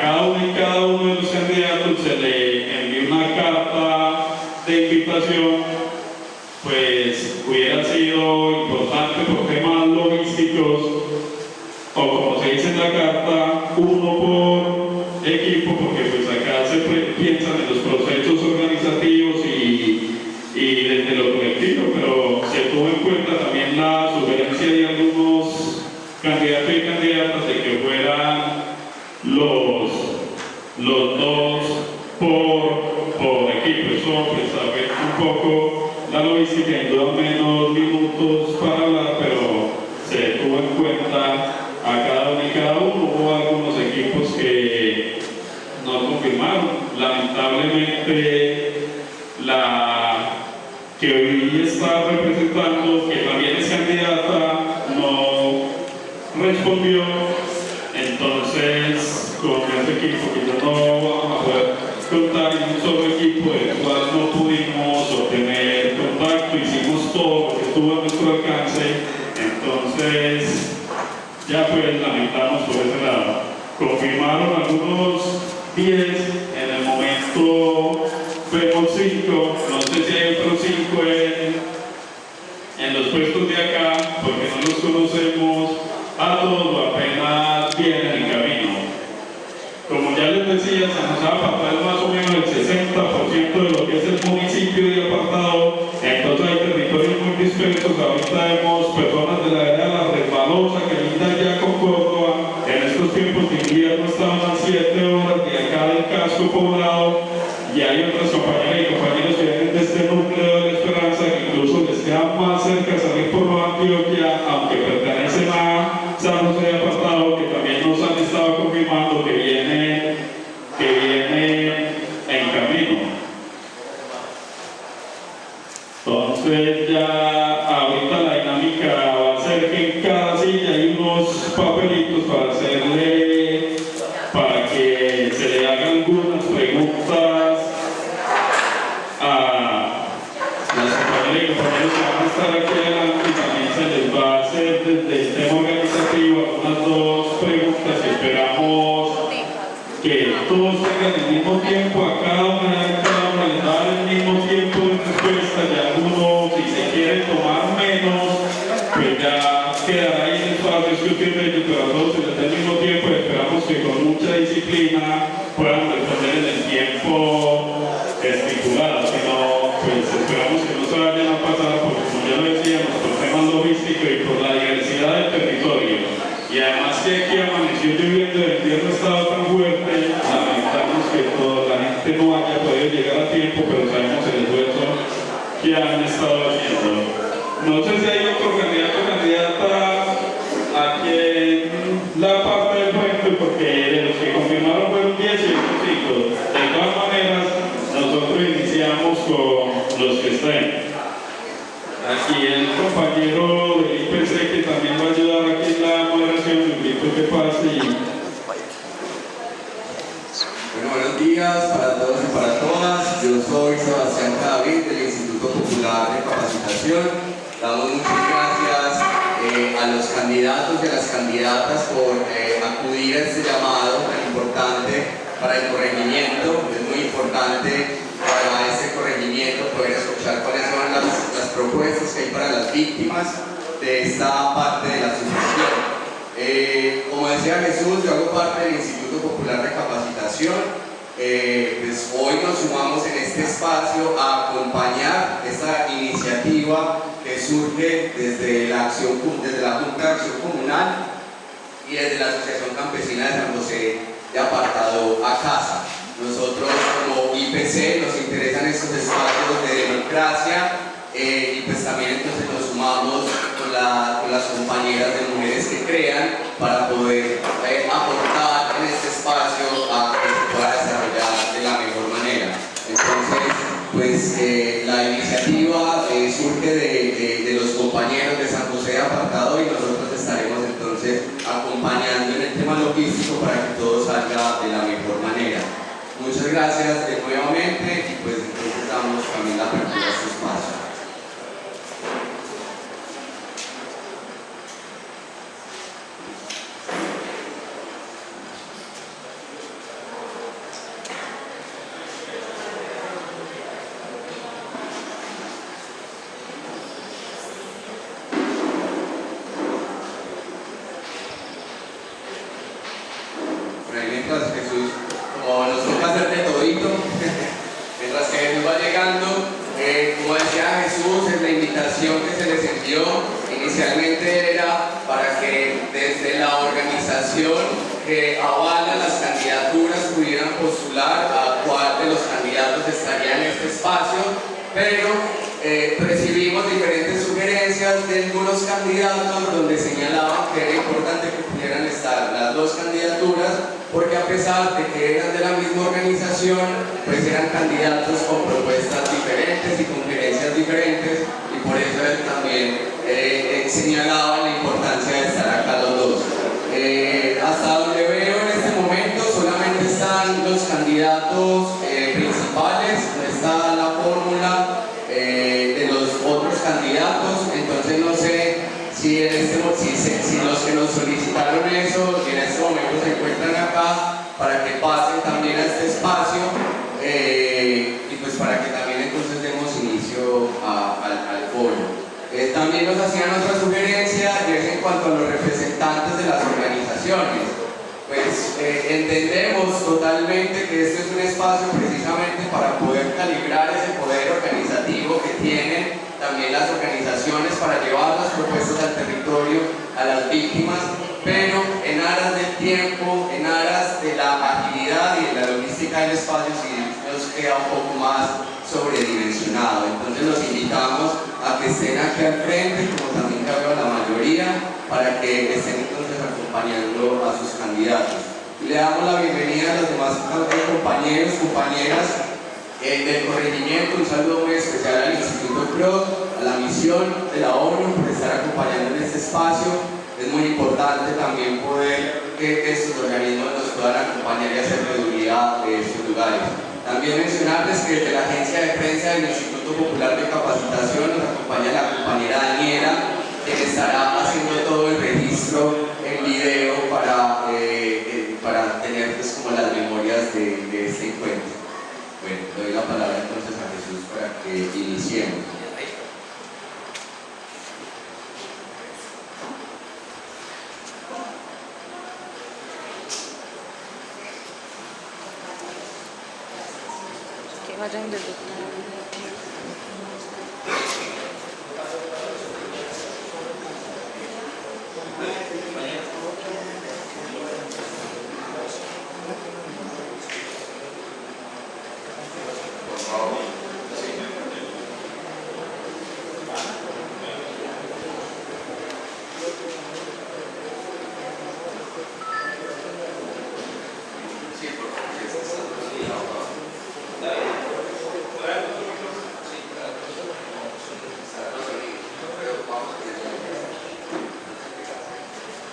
cada uno de los candidatos se le envió una carta de invitación. Pues hubiera sido importante por temas logísticos, o como se dice en la carta, uno por equipo, porque pues acá se piensan en los procesos organizativos y desde lo colectivo, pero se tuvo en cuenta también la sugerencia de algunos candidatos y candidatas de que fueran los dos por equipo. Eso pues afecta un poco la logística, y duda menos minutos para hablar, pero se tuvo en cuenta a cada uno y cada uno. Hubo algunos equipos que no confirmaron. Lamentablemente, la que hoy está representando, que también es candidata, no respondió. Entonces, con ese equipo que ya no vamos a poder contar en un solo equipo, del cual no pudimos obtener contacto, hicimos todo lo que estuvo a nuestro alcance. Entonces, ya pues lamentamos por ese lado. Confirmaron algunos 10, en el momento vemos 5, no sé si hay otros 5 en los puestos de acá, porque no los conocemos a todos, apenas vienen en camino. Como ya les decía, se nos ha apartado más o menos el 60% de lo que es el municipio de apartado. Entonces hay territorios muy dispersos. Ahorita vemos personas de la área de la Resbalosa que lindan ya con Córdoba. En estos tiempos de invierno estaban a 7 horas de acá del casco poblado, y hay otras compañeras y compañeros que vienen de este núcleo de la Esperanza, que incluso les queda más cerca salir por Nueva Antioquia, aunque pertenecen a San José de Apartado, que también nos han estado confirmando que viene en camino. Entonces ya ahorita la dinámica va a ser que en cada silla hay unos papelitos para que se le hagan algunas preguntas a las compañeras y compañeros que van a estar aquí adelante, y también se les va a hacer desde el tema organizativo algunas 2 preguntas, y esperamos que todos tengan el mismo tiempo. A cada una les va a dar el mismo tiempo de respuesta. Ya uno, si se quiere tomar menos, pues ya quedará ahí en el espacio discutir de ellos, pero a todos se les da el mismo tiempo, y esperamos que con mucha disciplina puedan responder en el tiempo estipulado. Si no, pues esperamos que no se vayan a pasar, porque como ya lo decíamos, por temas logísticos y por la diversidad del territorio, y además que aquí amaneció lloviendo, el invierno estaba tan fuerte, lamentamos que toda la gente no haya podido llegar a tiempo, pero sabemos el esfuerzo que han estado haciendo. No sé si hay otro candidato o candidata aquí en la parte del frente, porque de los que confirmaron fueron 10 y otros 5. De todas maneras, nosotros iniciamos con los que estén. Aquí el compañero del IPC, que también va a ayudar aquí en la moderación, le invito que pase. Bueno, buenos días para todos y para todas. Yo soy Sebastián David del Instituto Popular de Capacitación. Damos muchas gracias a los candidatos y a las candidatas por acudir a este llamado tan importante para el corregimiento. Es muy importante para este corregimiento poder escuchar cuáles son las propuestas que hay para las víctimas de esta parte de la sucesión. Como decía Jesús, yo hago parte del Instituto Popular de Capacitación. Pues hoy nos sumamos en este espacio a acompañar esta iniciativa que surge desde la Junta de Acción Comunal y desde la Asociación Campesina de San José de Apartado a Casa. Nosotros como IPC nos interesan estos espacios de democracia, y pues también entonces nos sumamos con las compañeras de mujeres que crean para poder aportar en este espacio a que se pueda desarrollar de la mejor manera. Entonces, pues la iniciativa surge de los compañeros de San José de Apartado, y nosotros estaremos entonces acompañando en el tema logístico para que todo salga de la mejor manera. Muchas gracias nuevamente, y pues entonces damos también la apertura a este espacio. Por ahí mientras Jesús, como nos toca hacer de todito, mientras que Jesús va llegando, como decía Jesús, en la invitación que se les envió, inicialmente era para que desde la organización que avala las candidaturas pudieran postular a cuál de los candidatos estaría en este espacio, pero recibimos diferentes sugerencias de algunos candidatos donde señalaban que era importante que pudieran estar las dos candidaturas, porque a pesar de que eran de la misma organización, pues eran candidatos con propuestas diferentes y con gerencias diferentes, y por eso él también señalaba la importancia de estar acá los dos. Hasta donde veo en este momento solamente están los candidatos principales, no está la fórmula de los otros candidatos, entonces no sé si los que nos solicitaron eso en este momento se encuentran acá para que pasen también a este espacio y pues para que también entonces demos inicio al foro. También nos hacían otra sugerencia y es en cuanto a los representantes de las organizaciones. Pues entendemos totalmente que este es un espacio precisamente para poder calibrar ese poder organizativo que tienen también las organizaciones para llevar las propuestas al territorio, a las víctimas, pero en aras del tiempo, en aras de la agilidad y de la logística del espacio, sí nos queda un poco más sobredimensionado. Entonces los invitamos a que estén aquí al frente, como también cabe a la mayoría, para que estén entonces acompañando a sus candidatos. Le damos la bienvenida a los demás compañeros, compañeras del corregimiento. Un saludo muy especial al Instituto PRO, a la misión de la ONU por estar acompañando en este espacio. Es muy importante también poder que estos organismos nos puedan acompañar y hacer veeduría de estos lugares. También mencionarles que desde la agencia de prensa del Instituto Popular de Capacitación nos acompaña la compañera Daniela, quien estará haciendo todo el registro en video para tener pues, como las memorias de este encuentro. Bueno, doy la palabra entonces a Jesús para que iniciemos. Que vayan desde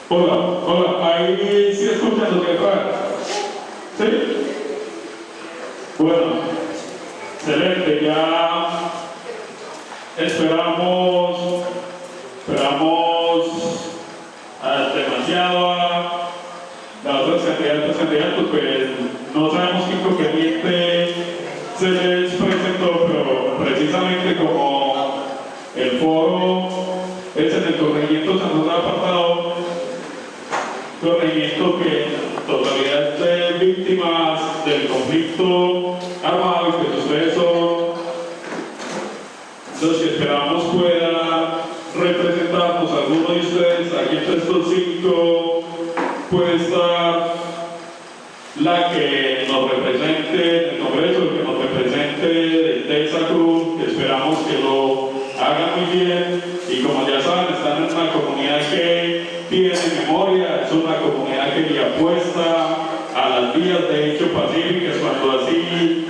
Hola, ahí sí escuchan lo que fue. ¿Sí? Bueno, excelente, ya esperamos demasiado a las otras candidatos, pues no sabemos qué inconveniente se les presentó, pero precisamente como el foro es en el corregimiento San José Apartado, corregimiento que totalidad de víctimas del conflicto armado y que ustedes son los que esperamos pueda representarnos. Alguno de ustedes aquí entre estos cinco puede estar la que nos represente en el Congreso, que nos represente desde esa cruz, que esperamos que lo hagan muy bien y como ya saben están en una comunidad que tiene memoria, es una comunidad que le apuesta a las vías de hecho pacíficas cuando así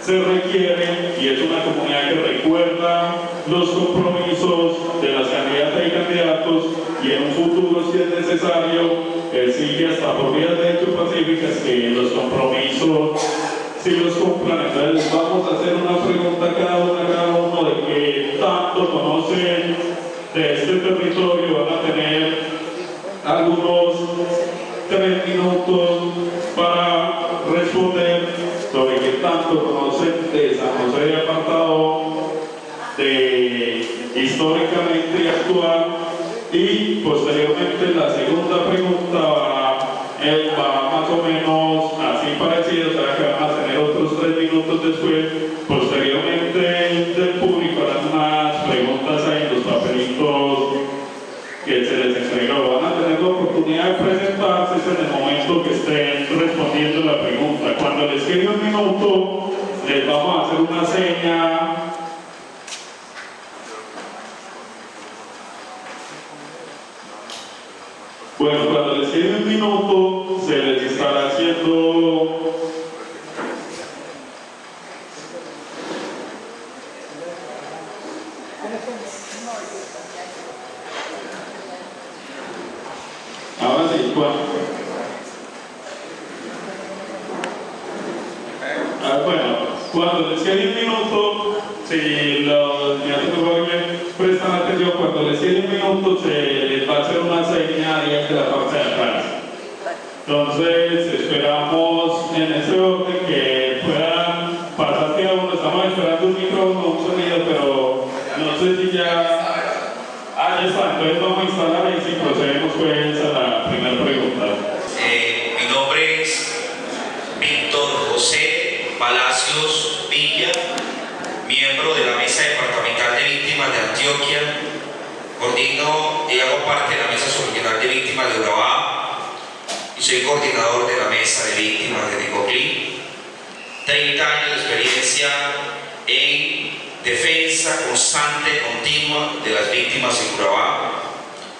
se requiere y es una comunidad que recuerda los compromisos de las candidatas y candidatos y en un futuro si es necesario exige hasta por vías de hecho pacíficas que los compromisos si los cumplan. Entonces vamos a hacer una pregunta a cada uno de qué tanto conocen de este territorio. Van a tener algunos 3 minutos para responder sobre qué tanto conocen de San José de Apartado, de históricamente y actual, y posteriormente la segunda pregunta va más o menos después, posteriormente del público harán unas preguntas ahí en los papelitos que se les entregó. Van a tener la oportunidad de presentarse en el momento que estén respondiendo la pregunta. Cuando les quede un minuto, les vamos a hacer una seña. Bueno, cuando les quede un minuto, se les estará haciendo ahora sí, cuando les quede un minuto, si los prestan atención, cuando les quede un minuto se les va a hacer una seña ahí de la parte de atrás. Entonces esperamos en ese orden que puedan pasar cada uno. Estamos esperando un micrófono, un sonido, pero no sé si ya... ya está, entonces vamos a instalar y si procedemos pues a la primera pregunta. Mi nombre es Víctor José Palacios Villa, miembro de la Mesa Departamental de Víctimas de Antioquia, coordino y hago parte de la Mesa Subregional de Víctimas de Urabá y soy coordinador de la Mesa de Víctimas de Necoclí. 30 años de experiencia en defensa constante, continua de las víctimas en Urabá.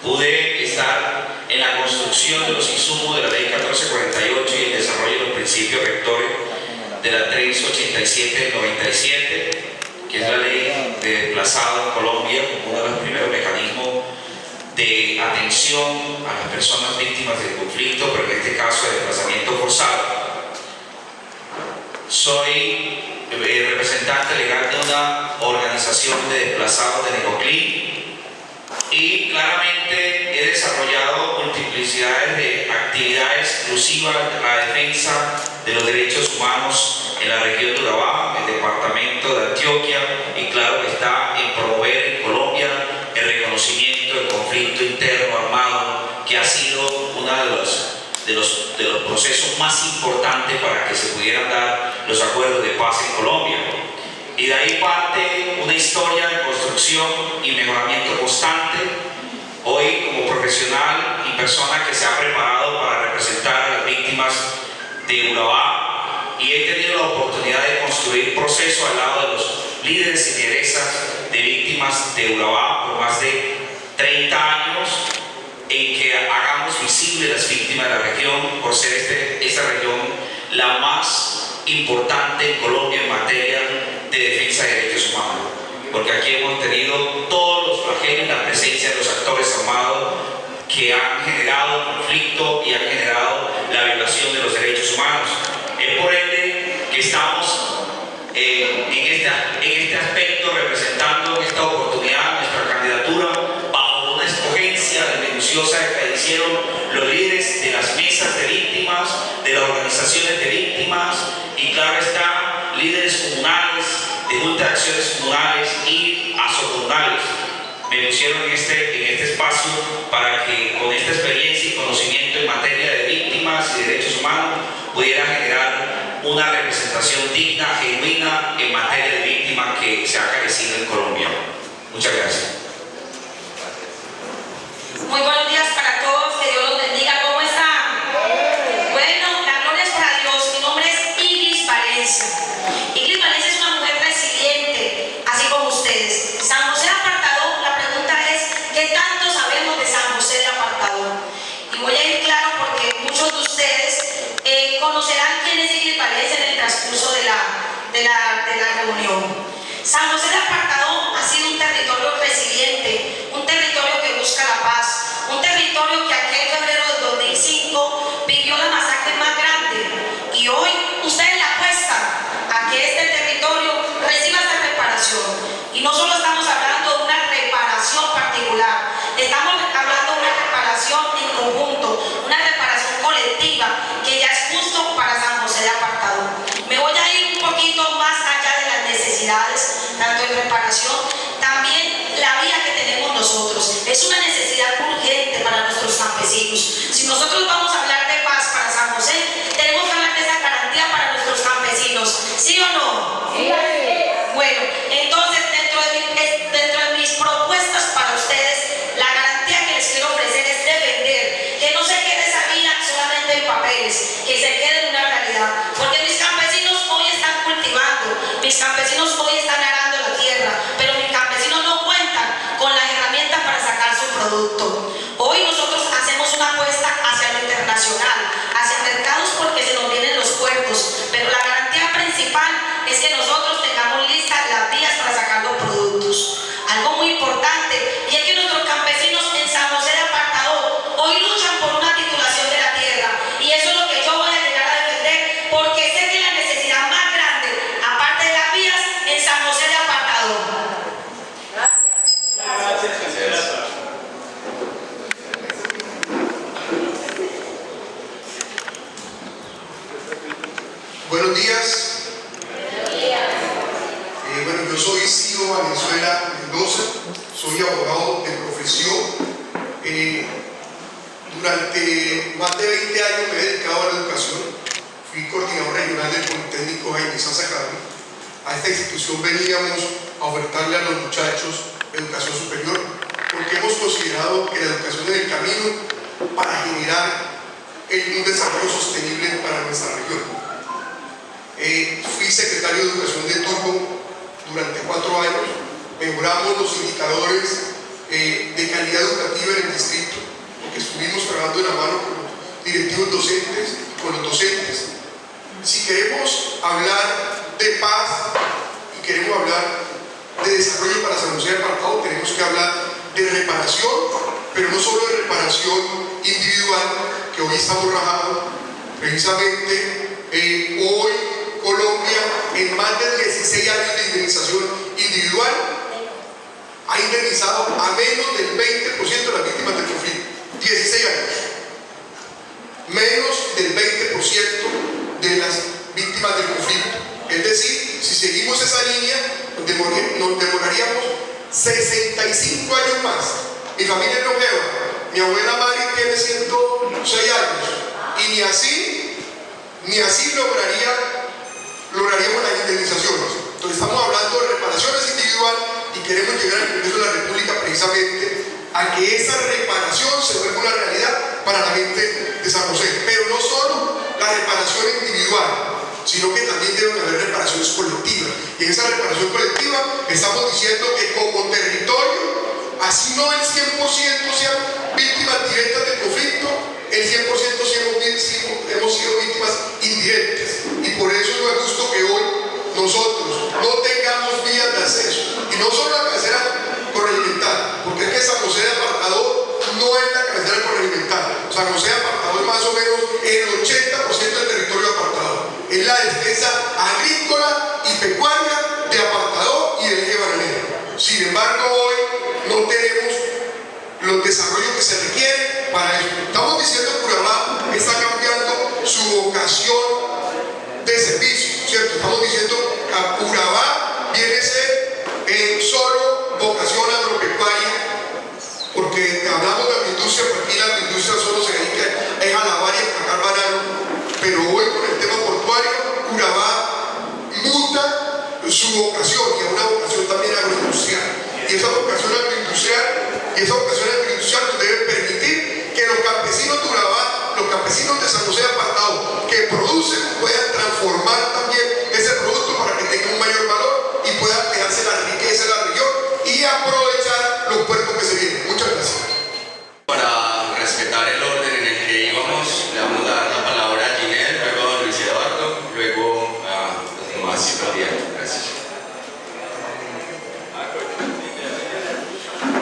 Pude estar en la construcción de los insumos de la Ley 1448 y el desarrollo de los principios rectores de la 387 del 97, que es la ley de desplazado en Colombia, como uno de los primeros mecanismos de atención a las personas víctimas del conflicto, pero en este caso de desplazamiento forzado. Soy representante legal de una organización de desplazados de Necoclí y claramente he desarrollado multiplicidades de actividades exclusivas a la defensa de los derechos humanos en la región de Urabá, en el departamento de Antioquia, y claro que está en promover en Colombia el reconocimiento del conflicto interno armado, que ha sido uno de los procesos más importantes para que se pudieran dar los acuerdos de paz en Colombia. Y de ahí parte una historia de construcción y mejoramiento constante. Hoy, como profesional y persona que se ha preparado para representar a las víctimas de Urabá, y he tenido la oportunidad de construir procesos al lado de los líderes y lideresas de víctimas de Urabá por más de 30 años, en que hagamos visibles las víctimas de la región, por ser esta región la más importante en Colombia en materia de defensa de derechos humanos, porque aquí hemos tenido todos los flagelos, la presencia de los actores armados que han generado conflicto y han generado la violación de los derechos humanos. Es por ende que estamos en este aspecto representando en esta oportunidad nuestra candidatura bajo una escogencia minuciosa que hicieron los líderes de las mesas de víctimas, de las organizaciones de víctimas, y claro está, líderes comunales, de juntas de acciones comunales y asocomunales. Me pusieron en este espacio para que con esta experiencia y conocimiento en materia de víctimas y derechos humanos pudiera generar una representación digna, genuina en materia de víctimas que se ha carecido en Colombia. Muchas gracias. Muy buenos días para todos, que Dios los bendiga. ¿Cómo están? Bueno, la gloria es para Dios. Mi nombre es Iglis Valencia. Iglis Valencia es una mujer resiliente, así como ustedes. San José Apartador, la pregunta es, ¿qué tanto sabemos de San José el Apartador? Y voy a ir claro porque muchos de ustedes conocerán quién es Iglis Valencia en el transcurso de la reunión. San José el Apartador ha sido un territorio resiliente, un territorio que busca la paz, un territorio que aquel febrero del 2005 vivió la masacre más grande, y hoy ustedes le apuestan a que este territorio reciba esta reparación. Y no solo estamos hablando de una reparación particular, estamos hablando de una reparación en conjunto, una reparación colectiva que ya es justo para San José de Apartador. Me voy a ir un poquito más allá de las necesidades, tanto en reparación, también la vía que tenemos nosotros. Es una necesidad urgente para nuestros campesinos. Si nosotros vamos a hablar de paz para San José, tenemos que hablar de esa garantía para nuestros campesinos, ¿sí o no? Buenos días. Bueno, yo soy Ciro Valenzuela Mendoza, soy abogado de profesión. Durante más de 20 años me he dedicado a la educación. Fui coordinador regional del Politécnico Jaime Sanz Academy. A esta institución veníamos a ofertarle a los muchachos educación superior, porque hemos considerado que la educación es el camino para generar un desarrollo sostenible para nuestra región. Fui secretario de Educación de turno durante 4 años. Mejoramos los indicadores de calidad educativa en el distrito, porque estuvimos trabajando de la mano con los directivos docentes y con los docentes. Si queremos hablar de paz y queremos hablar de desarrollo para San José de Apartado, tenemos que hablar de reparación, pero no solo de reparación individual, que hoy estamos rajando. Precisamente hoy Colombia, en más de 16 años de indemnización individual, ha indemnizado a menos del 20% de las víctimas del conflicto. 16 años. Menos del 20% de las víctimas del conflicto. Es decir, si seguimos esa línea, nos demoraríamos 65 años más. Mi familia es longeva. Mi abuela Mari tiene 106 años. Y ni así lograríamos las indemnizaciones. Entonces estamos hablando de reparaciones individuales y queremos llegar al Congreso de la República precisamente a que esa reparación se vuelva una realidad para la gente de San José. Pero no solo la reparación individual, sino que también deben haber reparaciones colectivas. Y en esa reparación colectiva estamos diciendo que como territorio, así no el 100% sean víctimas directas del conflicto, el 100% hemos sido víctimas indirectas. Y por eso no es justo que hoy nosotros no tengamos vías de acceso. Y no solo la cabecera corregimental, porque es que San José de Apartado no es la cabecera corregimental. San José de Apartado es más o menos el 80% del territorio de Apartado. Es la defensa agrícola y pecuaria de Apartado y del eje bananero. Sin embargo, hoy no tenemos los desarrollos que se requieren para eso. Estamos diciendo que Urabá está cambiando su vocación de servicio, ¿cierto? Estamos diciendo que Urabá viene a ser solo vocación agropecuaria, porque hablamos de agroindustria, porque aquí la agroindustria solo se dedica a lavar y a empacar banano, pero hoy con el tema portuario, Urabá muta su vocación y a una vocación también agroindustrial. Y esa vocación agroindustrial nos debe permitir que los campesinos de Urabá, los campesinos de San José de Apartado que producen, puedan transformar también ese producto para que tenga un mayor valor y pueda quedarse la riqueza de la región y aprovechar los puertos que se vienen. Muchas gracias. Para respetar el orden en el que íbamos, le vamos a dar la palabra a Ginette, luego a Luis Eduardo, luego a los demás cifradías. Gracias.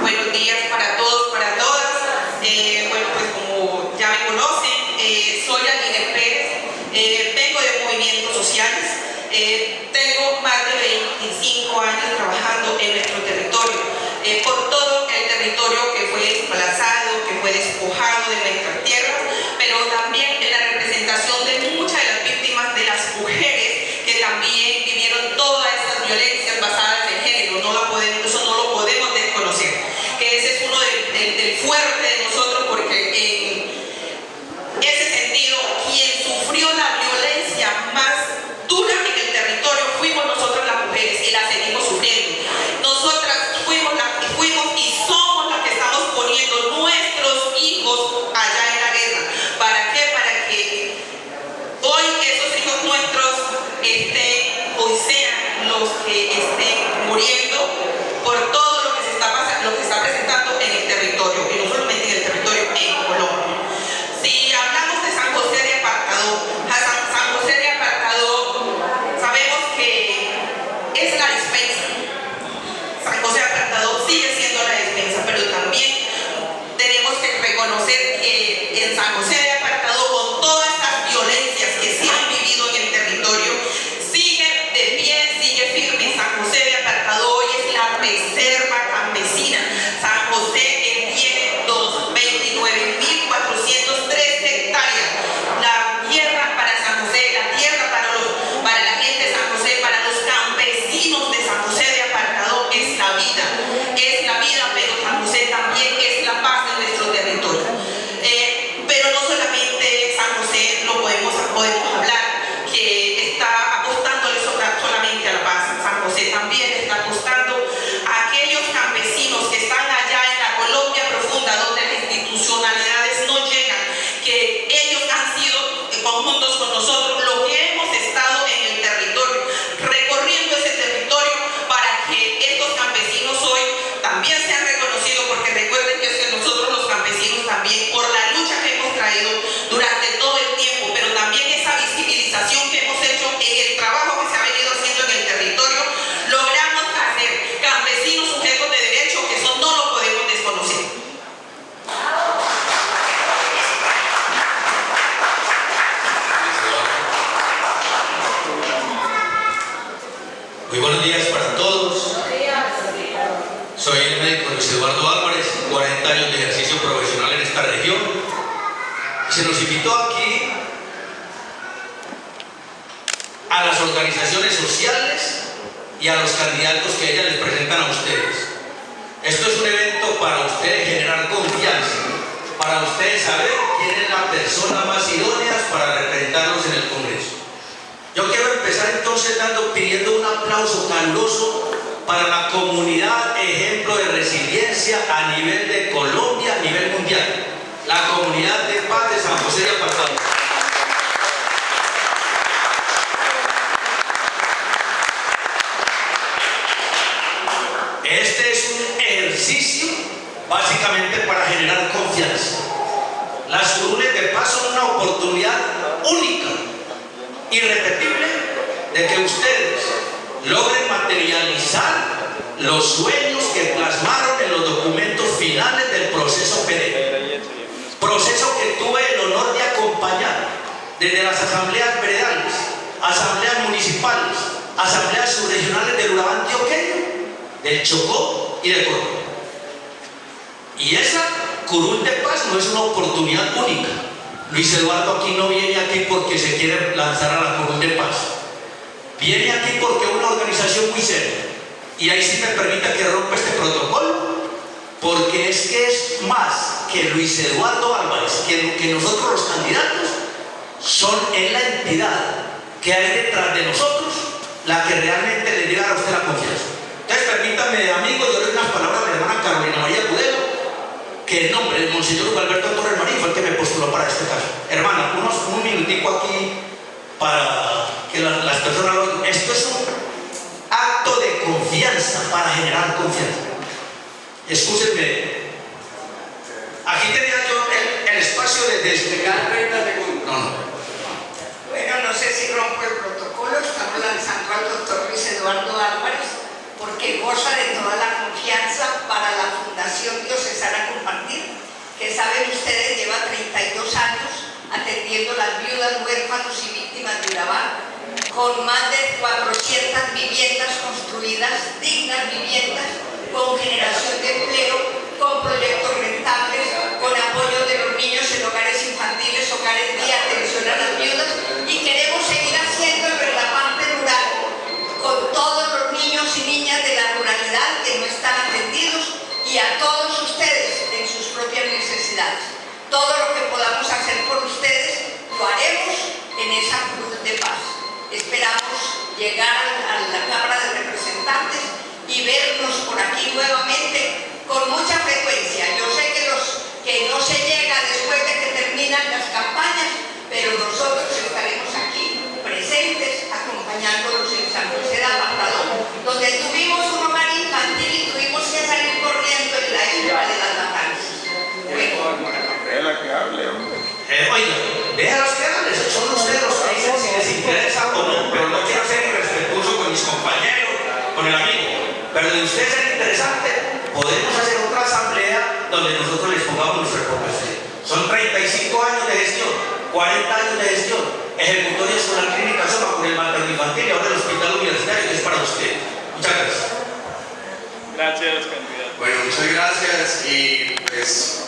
Buenos días para todos, para todas. Bueno, pues como ya me conocen, soy Ginette Pérez, vengo de movimientos sociales, tengo más de 25 años trabajando en nuestro territorio, por todo el territorio que fue desplazado, que fue despojado de nuestras tierras, pero también en la representación de muchas de las víctimas, de las mujeres que también vivieron todas estas violencias basadas en género. Eso no lo podemos desconocer, que ese es uno del fuerte de nosotros, porque en ese sentido quien sufrió la violencia más dura en el territorio fuimos nosotros las mujeres y la seguimos sufriendo. Nosotras fuimos y somos las que estamos poniendo nuestros hijos allá en la guerra. ¿Para qué? Para que hoy esos hijos nuestros hoy sean los que Muy buenos días para todos. Soy el médico Luis Eduardo Álvarez, 40 años de ejercicio profesional en esta región. Se nos invitó aquí a las organizaciones sociales y a los candidatos que ellas les presentan a ustedes. Esto es un evento para ustedes generar confianza, para ustedes saber quién es la persona más idónea para representarlos en el Congreso. Yo quiero empezar entonces pidiendo un aplauso caluroso para la comunidad ejemplo de resiliencia a nivel de Colombia, a nivel mundial, la comunidad de paz de San José de Apartado. Este es un ejercicio básicamente para generar confianza. Las curules de paz son una oportunidad única, irrepetible, de que ustedes logren materializar los sueños que plasmaron en los documentos finales del proceso PDE. Proceso que tuve el honor de acompañar desde las asambleas veredales, asambleas municipales, asambleas subregionales del Urabá antioqueño, del Chocó y del Córdoba. Y esa curul de paz no es una oportunidad única. Luis Eduardo aquí no viene aquí porque se quiere lanzar a la curul de paz. Viene aquí porque es una organización muy seria. Y ahí sí me permita que rompa este protocolo, porque es que es más que Luis Eduardo Álvarez, que nosotros los candidatos, es la entidad que hay detrás de nosotros la que realmente le llega a usted la confianza. Entonces permítame, amigos, yo le doy unas palabras a mi hermana Carolina María Cudelo, que el nombre del Monseñor Hugo Alberto Torres Marín fue el que me postuló para este caso. Hermana, un minutico aquí para que las personas lo oigan. Esto es un acto de confianza para generar confianza. Excúsenme. Aquí tenía yo el espacio de explicar 30 segundos. No. Bueno, no sé si rompo el protocolo. Estamos lanzando al doctor Luis Eduardo Álvarez porque goza de toda la confianza para la Fundación Diocesana Compartir, que saben ustedes lleva 32 años atendiendo las viudas, huérfanos y víctimas de Urabá, con más de 400 viviendas construidas, dignas viviendas, con generación de empleo, con proyectos rentables, con apoyo de los niños en hogares infantiles, hogares de atención a las viudas, y queremos seguir haciéndolo en la parte rural, con todos los niños y niñas de la ruralidad que no están atendidos, y a todos ustedes en sus propias necesidades. Todo lo que podamos hacer por ustedes lo haremos en esa cruz de paz. Esperamos llegar a la Cámara de Representantes y vernos por aquí nuevamente con mucha frecuencia. Yo sé que no se llega después de que terminan las campañas, pero nosotros estaremos aquí presentes acompañándolos en San José de Apartado, donde tuvimos un hogar infantil y tuvimos que salir corriendo en la época de las matanzas. Oiga, déjalos que hablen, son ustedes los que dicen si les interesa o no, pero no quiero ser irrespetuoso con mis compañeros, con el amigo. Pero de ustedes es interesante, podemos hacer otra asamblea donde nosotros les pongamos nuestra propuesta. Son 35 años de gestión, 40 años de gestión, ejecutorias con la clínica Soma, con el materno infantil y ahora el hospital universitario, que es para usted. Muchas gracias. Gracias, candidato. Bueno, muchas gracias y pues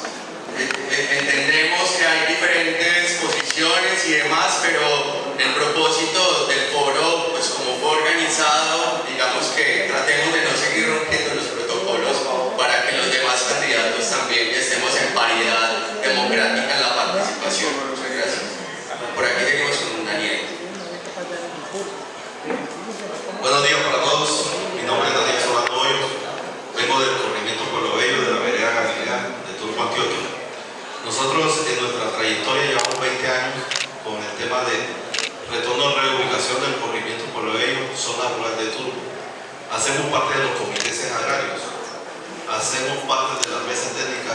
entendemos que hay diferentes posiciones y demás, pero el propósito del foro, pues como fue organizado, digamos que tratemos de no seguir rompiendo los protocolos para que los demás candidatos también estemos en paridad democrática en la participación. Muchas gracias. Por aquí seguimos con Daniel. Buenos días para todos. Mi nombre es Daniel Solano Hoyos. Vengo del corregimiento Pueblo Bello de la vereda Galilea de Turbo, Antioquia. Nosotros en nuestra trayectoria llevamos 20 años con el tema de retorno a reubicación del corregimiento Pueblo Bello, zona rural de Turbo. Hacemos parte de los comités agrarios, hacemos parte de la mesa técnica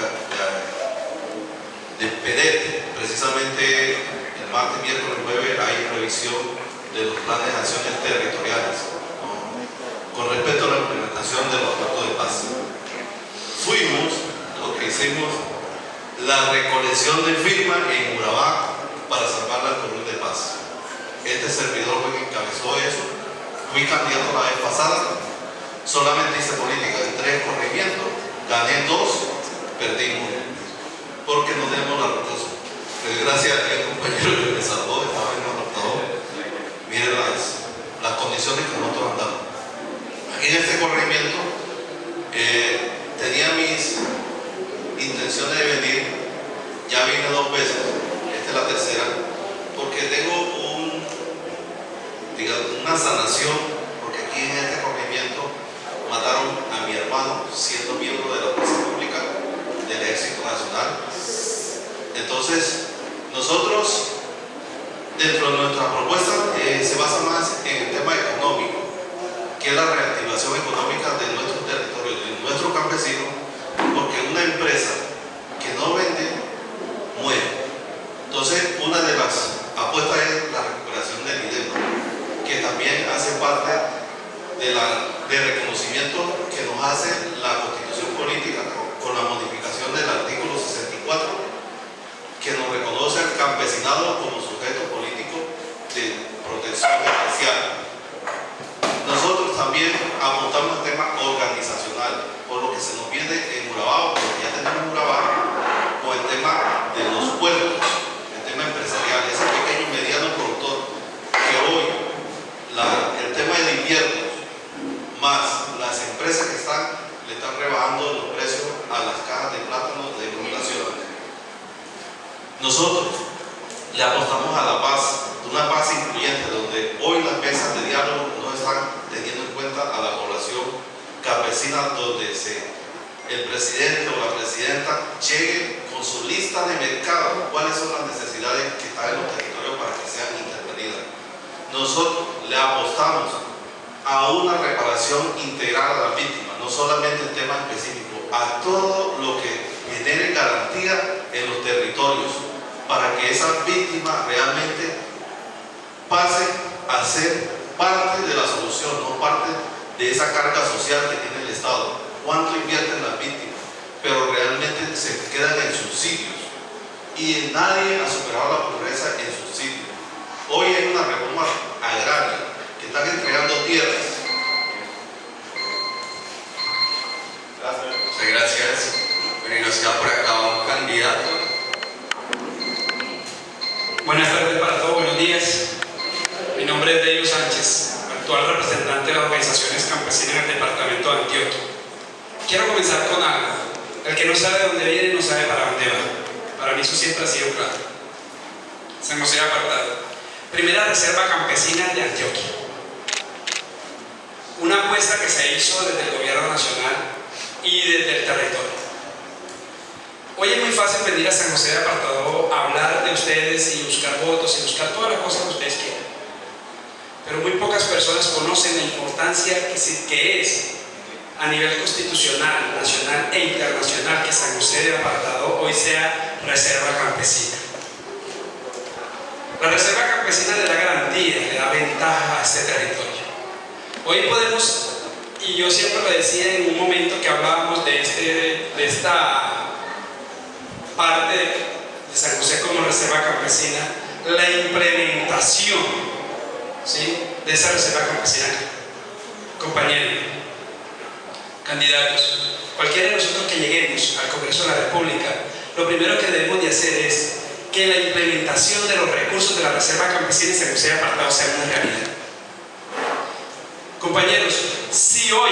de PEDET. Precisamente el martes, miércoles, jueves hay revisión de los planes de acciones territoriales, ¿no?, con respecto a la implementación de los acuerdos de paz. Fuimos, lo que hicimos, la recolección de firmas en Urabá para salvar la curul de paz. Este servidor fue quien encabezó eso fui candidato la vez pasada, solamente hice política en 3 corregimientos, gané 2, perdí 1, porque no tenemos la rotación. Pero gracias a que el compañero que me salvó estaba en el adaptador. Miren las condiciones que nosotros andamos. Aquí en este corregimiento tenía mis intenciones de venir, ya vine 2 veces, esta es la tercera, porque tengo una sanación, porque aquí en este corregimiento mataron a mi hermano siendo miembro de la Fuerza Pública del Ejército Nacional. Entonces, nosotros, dentro de nuestra propuesta, se basa más en el tema económico, que es la reactivación económica de nuestro territorio, de nuestro campesino, porque una empresa que no vende, muere. Entonces, una de las apuestas es la recuperación del INDEM, que también hace parte del reconocimiento que nos hace la Constitución Política con la modificación del artículo 64, que nos reconoce al campesinado como sujeto político de protección especial. Nosotros también apuntamos al tema organizacional, por lo que se nos viene en Urabá, porque ya tenemos Urabá, con el tema de los puertos, el tema empresarial, ese pequeño y mediano productor que hoy el tema del invierno, más las empresas que le están rebajando los precios a las cajas de plátano de importación. Nosotros le apostamos a la paz, una paz incluyente, donde hoy las mesas de diálogo no están teniendo en cuenta a la población campesina, donde el presidente o la presidenta llegue con su lista de mercado, cuáles son las necesidades que están en los territorios para que sean intervenidas. Nosotros le apostamos a una reparación integral a las víctimas, no solamente el tema específico, a todo lo que genere garantía en los territorios, para que esas víctimas realmente pasen a ser parte de la solución, no parte de esa carga social que tiene el Estado. ¿Cuánto invierten las víctimas? Pero realmente se quedan en subsidios y nadie ha superado la pobreza en subsidios. Hoy hay una reforma agraria que están entregando tierras. Muchas gracias. Bueno, y nos queda por acá un candidato. Buenas tardes para todos, buenos días. Mi nombre es Deio Sánchez, actual representante de las organizaciones campesinas en el departamento de Antioquia. Quiero comenzar con algo. El que no sabe de dónde viene no sabe para dónde va. Para mí eso siempre ha sido claro. San José Apartado. Primera reserva campesina de Antioquia. Una apuesta que se hizo desde el gobierno nacional y desde el territorio. Hoy es muy fácil venir a San José de Apartado a hablar de ustedes y buscar votos y buscar todas las cosas que ustedes quieran. Pero muy pocas personas conocen la importancia que es a nivel constitucional, nacional e internacional que San José de Apartado hoy sea reserva campesina. La reserva campesina le da garantía, le da ventaja a este territorio. Hoy podemos, y yo siempre lo decía en un momento que hablábamos de esta parte de San José como reserva campesina, la implementación, ¿sí?, de esa reserva campesina. Compañeros, candidatos, cualquiera de nosotros que lleguemos al Congreso de la República, lo primero que debemos de hacer es que la implementación de los recursos de la reserva campesina en San José de Apartado sea una realidad. Compañeros, si hoy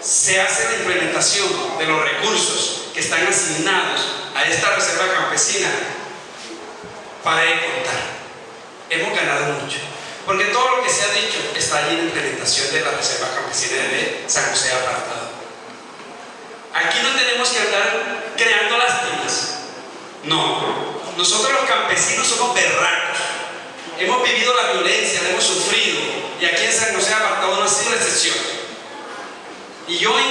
se hace la implementación de los recursos que están asignados a esta reserva campesina, para de contar, hemos ganado mucho, porque todo lo que se ha dicho está allí en la implementación de la reserva campesina de San José de Apartado. Aquí no tenemos que andar creando lástimas, no, nosotros los campesinos somos berracos, hemos vivido la violencia, la hemos sufrido, y aquí en San José de Apartado no ha sido la excepción. Y hoy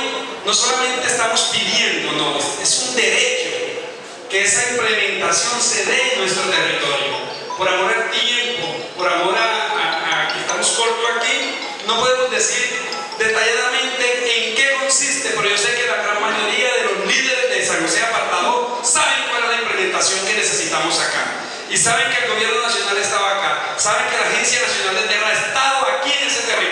no solamente estamos pidiendo, no, es un derecho que esa implementación se dé en nuestro territorio. Por amor al tiempo, por amor a que estamos cortos aquí, no podemos decir detalladamente en qué consiste, pero yo sé que la gran mayoría de los líderes de San José de Apartado saben cuál es la implementación que necesitamos acá. Y saben que el gobierno nacional estaba acá, saben que la Agencia Nacional de Tierra ha estado aquí en ese territorio.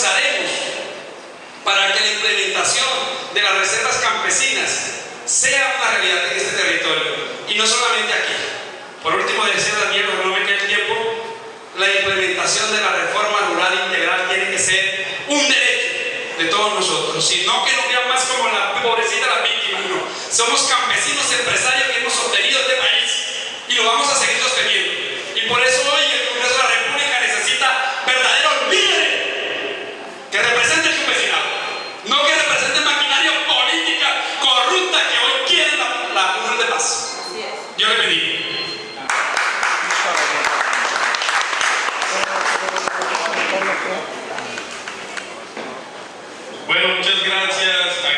esforzaremos para que la implementación de las reservas campesinas sea una realidad en este territorio y no solamente aquí. Por último, decía Daniel, no me queda el tiempo, la implementación de la reforma rural integral tiene que ser un derecho de todos nosotros, sino que no vean más como la pobrecita las víctimas, no. Somos campesinos empresarios que hemos sostenido este país y lo vamos a seguir sosteniendo. Y por eso hoy el Congreso de la República necesita verdaderos líderes que representen el campesinado, no que representen maquinaria política corrupta que hoy quieren la unión de paz. Yo le bendiga. Bueno, muchas gracias a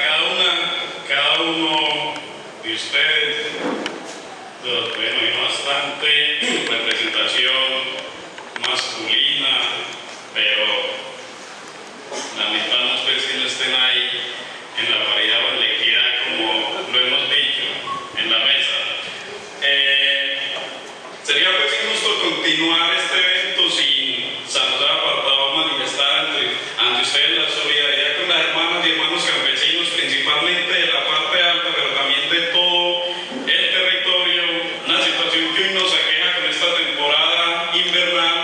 cada uno de ustedes. Bueno, hay bastante representación masculina, pero lamentamos pues que no estén ahí en la paridad o en la equidad, como lo hemos dicho en la mesa. Sería pues injusto continuar este evento sin saludar, apartado, manifestar ante ustedes la solidaridad con las hermanas y hermanos campesinos, principalmente de la parte alta, pero también de todo el territorio. Una situación que hoy nos aqueja con esta temporada invernal.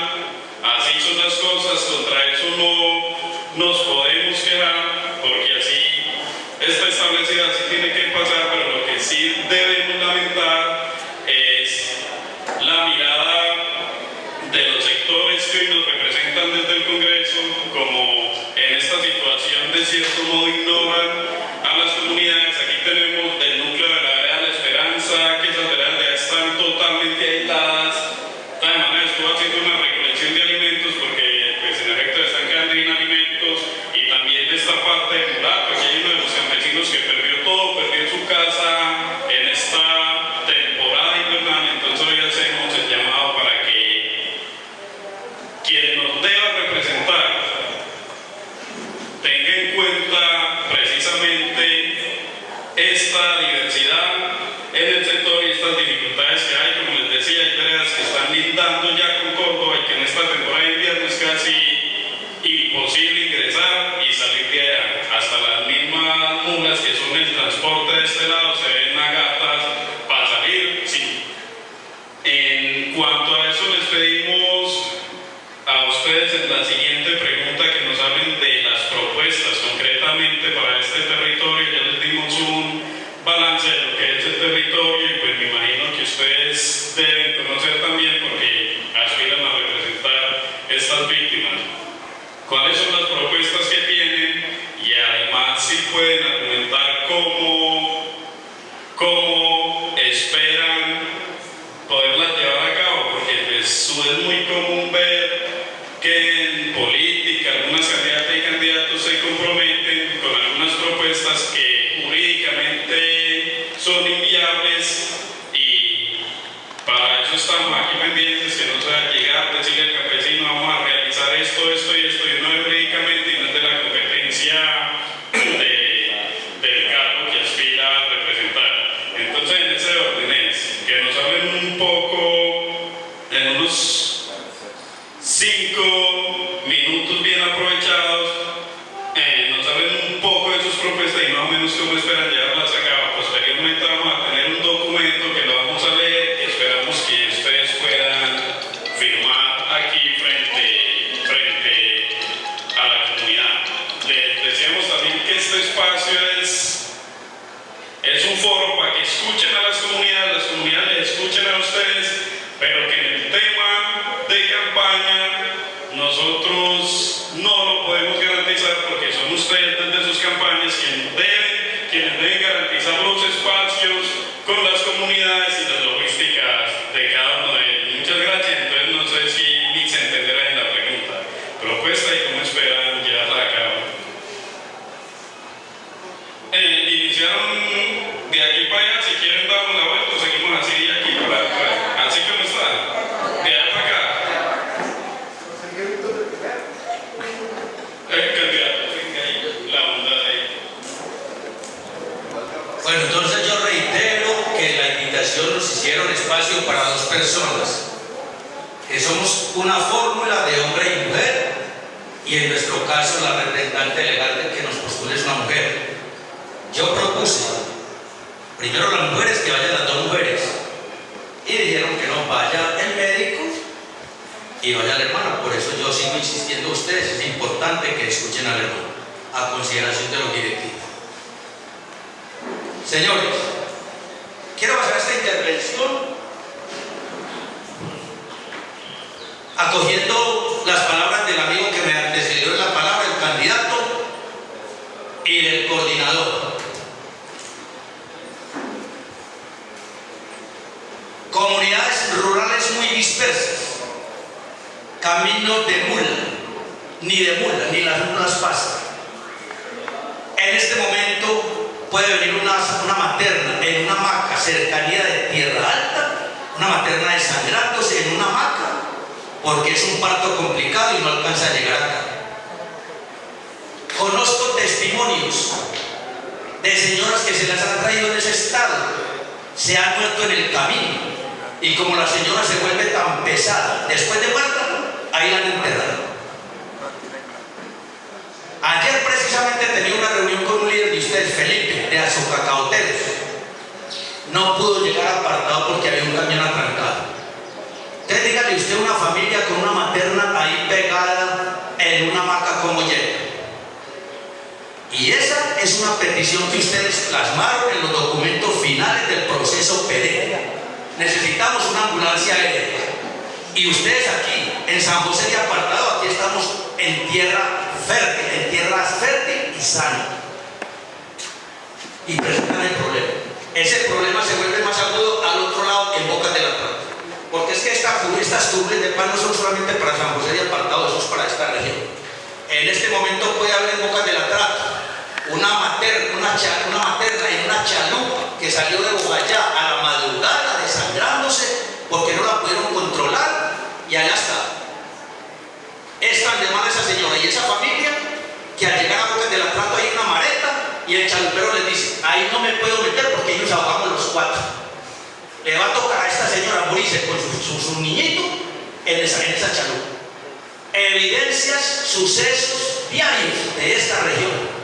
Así son las cosas, contra eso no nos podemos quejar, porque así está establecida, así tiene que pasar, pero lo que sí debemos lamentar es la mirada de los sectores que hoy nos representan desde el Congreso, como en esta situación de cierto modo ignoran a las comunidades. Aquí tenemos del núcleo de la vereda La Esperanza, que esas veredas ya están totalmente aisladas. De esta manera estuvo haciendo una recolección de alimentos porque pues en efecto están quedando sin alimentos, y también de esta parte de Mulato, aquí hay uno de los campesinos que perdió todo, perdió su casa en esta temporada invernal. Entonces hoy hacemos el llamado para que quien nos deba representar tenga en cuenta precisamente esta diversidad en el sector y estas dificultades que hay. Como les decía, hay veredas que están lindando ya con Córdoba y que en esta temporada de invierno es casi imposible ingresar y salir de allá. Hasta las mismas mulas que son el transporte de este lado se ven a gatas para salir. Sí. En cuanto a eso, les pedimos a ustedes en la siguiente pregunta que nos hablen de las propuestas concretamente para este territorio. Ya les dimos un balance de lo que es el territorio y pues me imagino que ustedes deben conocer también, porque aspiran a representar estas víctimas, cuáles son las propuestas que tienen, y además si pueden argumentar cómo esperan poderlas llevar a cabo, porque pues es muy común ver que en política algunas candidatas y candidatos se comprometen con algunas propuestas que jurídicamente son inviables, y para eso estamos aquí pendientes, que no se va a llegar, decirle al campesino vamos a realizar esto, esto y esto, y no es jurídicamente y no es de la competencia del cargo que aspira a representar. Entonces en ese orden es que nos hablen un poco, en unos 5 minutos bien aprovechados, nos hablen un poco de sus propuestas y más o menos cómo esperan llevarlas a cabo. Posteriormente vamos a tener un documento que lo vamos a leer y esperamos que ustedes puedan firmar aquí frente a la comunidad. Les decíamos también que este espacio es un foro para que escuchen a las comunidades les escuchen a ustedes, pero que en el tema de campaña nosotros no lo podemos garantizar, porque son ustedes desde sus campañas quienes deben garantizar los espacios con las comunidades y las logísticas de cada uno de ellos. Muchas gracias. Entonces no sé si ni se entenderá en la pregunta, propuesta y cómo esperan llevarla a cabo. Iniciaron de aquí para allá. Si quieren damos la vuelta, seguimos así de aquí para atrás, así como está, de allá para acá. El candidato tenga ahí la onda de ahí. Bueno, entonces yo reitero que la invitación nos hicieron espacio para 2 personas, que somos una fórmula de hombre y mujer, y en nuestro caso la representante legal de que nos postule es una mujer. Yo propuse primero las mujeres, que vayan las dos mujeres, y dijeron que no, vaya el médico y vaya la hermana. Por eso yo sigo insistiendo a ustedes, es importante que escuchen al hermano a consideración de los directivos. Señores, quiero basar esta intervención acogiendo las palabras del amigo que me antecedió en la palabra, el candidato y del coordinador. Comunidades rurales muy dispersas, caminos de mula, ni las mulas pasan. En este momento puede venir una materna en una hamaca, cercanía de Tierra Alta, una materna desangrándose en una hamaca, porque es un parto complicado y no alcanza a llegar acá. Conozco testimonios de señoras que se las han traído en ese estado, se han muerto en el camino, y como la señora se vuelve tan pesada, después de muerta, ahí la han enterrado. Ayer precisamente tenía una reunión con un líder de ustedes, Felipe, de Azocacaoteros. No pudo llegar apartado porque había un camión atrancado. Entonces dígale usted una familia con una materna ahí pegada en una hamaca, como llega. Y esa es una petición que ustedes plasmaron en los documentos finales del proceso PD. Necesitamos una ambulancia aérea. Y ustedes aquí, en San José de Apartado, aquí estamos en tierra fértil, en tierra fértil y sana. Y presentan el problema. Ese problema se vuelve más agudo al otro lado, en Bocas de la Plata. Porque es que estas cumbres de pan no son solamente para San José de Apartado, eso es para esta región. En este momento puede haber en Bocas de la Plata una materna en una chalupa que salió de Bogayá a la madrugada desangrándose porque no la pudieron controlar, y allá está. Es tan de mala esa señora y esa familia que al llegar a Bocas de la Plata hay una mareta y el chalupero les dice: ahí no me puedo meter porque ellos ahogamos los cuatro. Le va a tocar a esta señora morirse con su niñito en esa chalupa. Evidencias, sucesos diarios de esta región.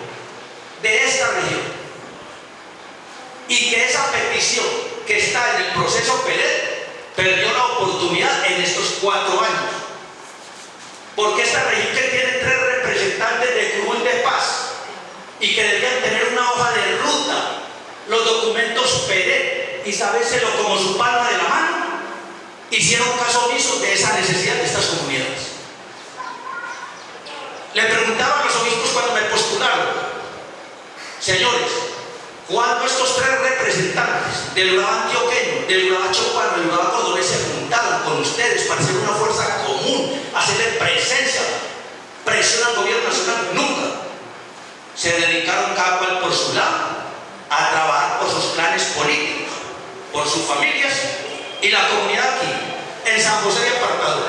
Y que esa petición que está en el proceso PELED perdió la oportunidad en estos 4 años. Porque esta región que tiene 3 representantes de Curul de Paz y que debían tener una hoja de ruta, los documentos PELED y sabérselo como su palma de la mano, hicieron caso omiso de esa necesidad de estas comunidades. Le preguntaba a los obispos cuando me postularon: señores, cuando estos 3 representantes del Urabá antioqueño, del Urabá chocano y del Urabá cordobés se juntaron con ustedes para hacer una fuerza común, hacerle presencia, presión al gobierno nacional? Nunca. Se dedicaron cada cual por su lado a trabajar por sus planes políticos, por sus familias, y la comunidad aquí, en San José de Apartado,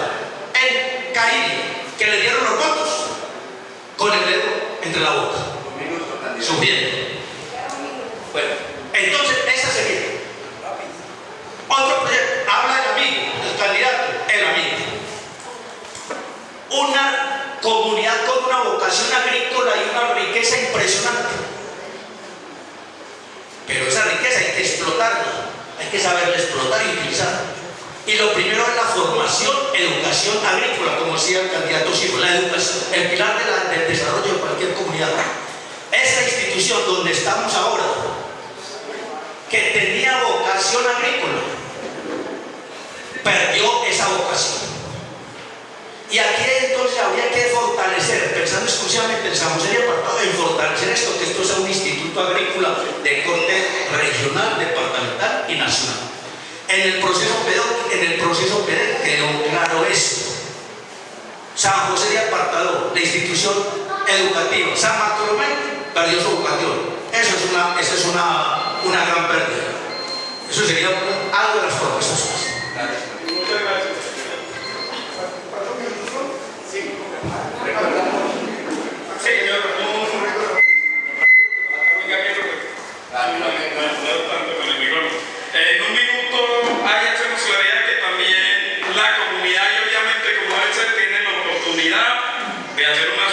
en Caribe, que le dieron los votos, con el dedo entre la boca, sufriendo. Bueno, entonces esa sería. Otro proyecto, habla del amigo, el candidato, el amigo. Una comunidad con una vocación agrícola y una riqueza impresionante. Pero esa riqueza hay que explotarla, hay que saberla explotar y utilizarla. Y lo primero es la formación, educación agrícola, como decía el candidato Silva, la educación, el pilar del desarrollo de cualquier comunidad. Esta institución donde estamos ahora, que tenía vocación agrícola, perdió esa vocación. Y aquí entonces habría que fortalecer, pensando exclusivamente en San José de Apartado, en fortalecer esto, que esto sea un instituto agrícola de corte regional, departamental y nacional. En el proceso PED quedó claro esto. San José de Apartado, la institución educativa. San Bartolomé perdió su vocación. Eso es una gran pérdida. Eso sería algo de las propuestas. Muchas gracias. Señor, en un minuto hay hacemos claridad que también la comunidad y obviamente como él se tiene la oportunidad de hacer una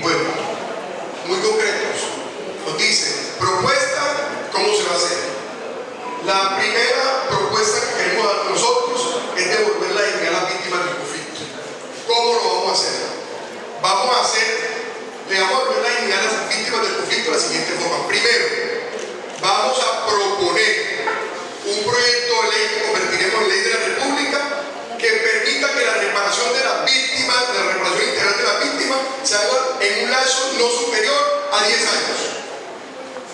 Bueno, muy concretos. Nos dice, propuesta, ¿cómo se va a hacer? La primera propuesta que queremos dar nosotros es devolver la dignidad a las víctimas del conflicto. ¿Cómo lo vamos a hacer? Le vamos a devolver la dignidad a las víctimas del conflicto de la siguiente forma. Primero, vamos a proponer un proyecto de ley que convertiremos en ley de la República que permita que la reparación de las víctimas, la reparación integral de las víctimas, se haga en un lapso no superior a 10 años.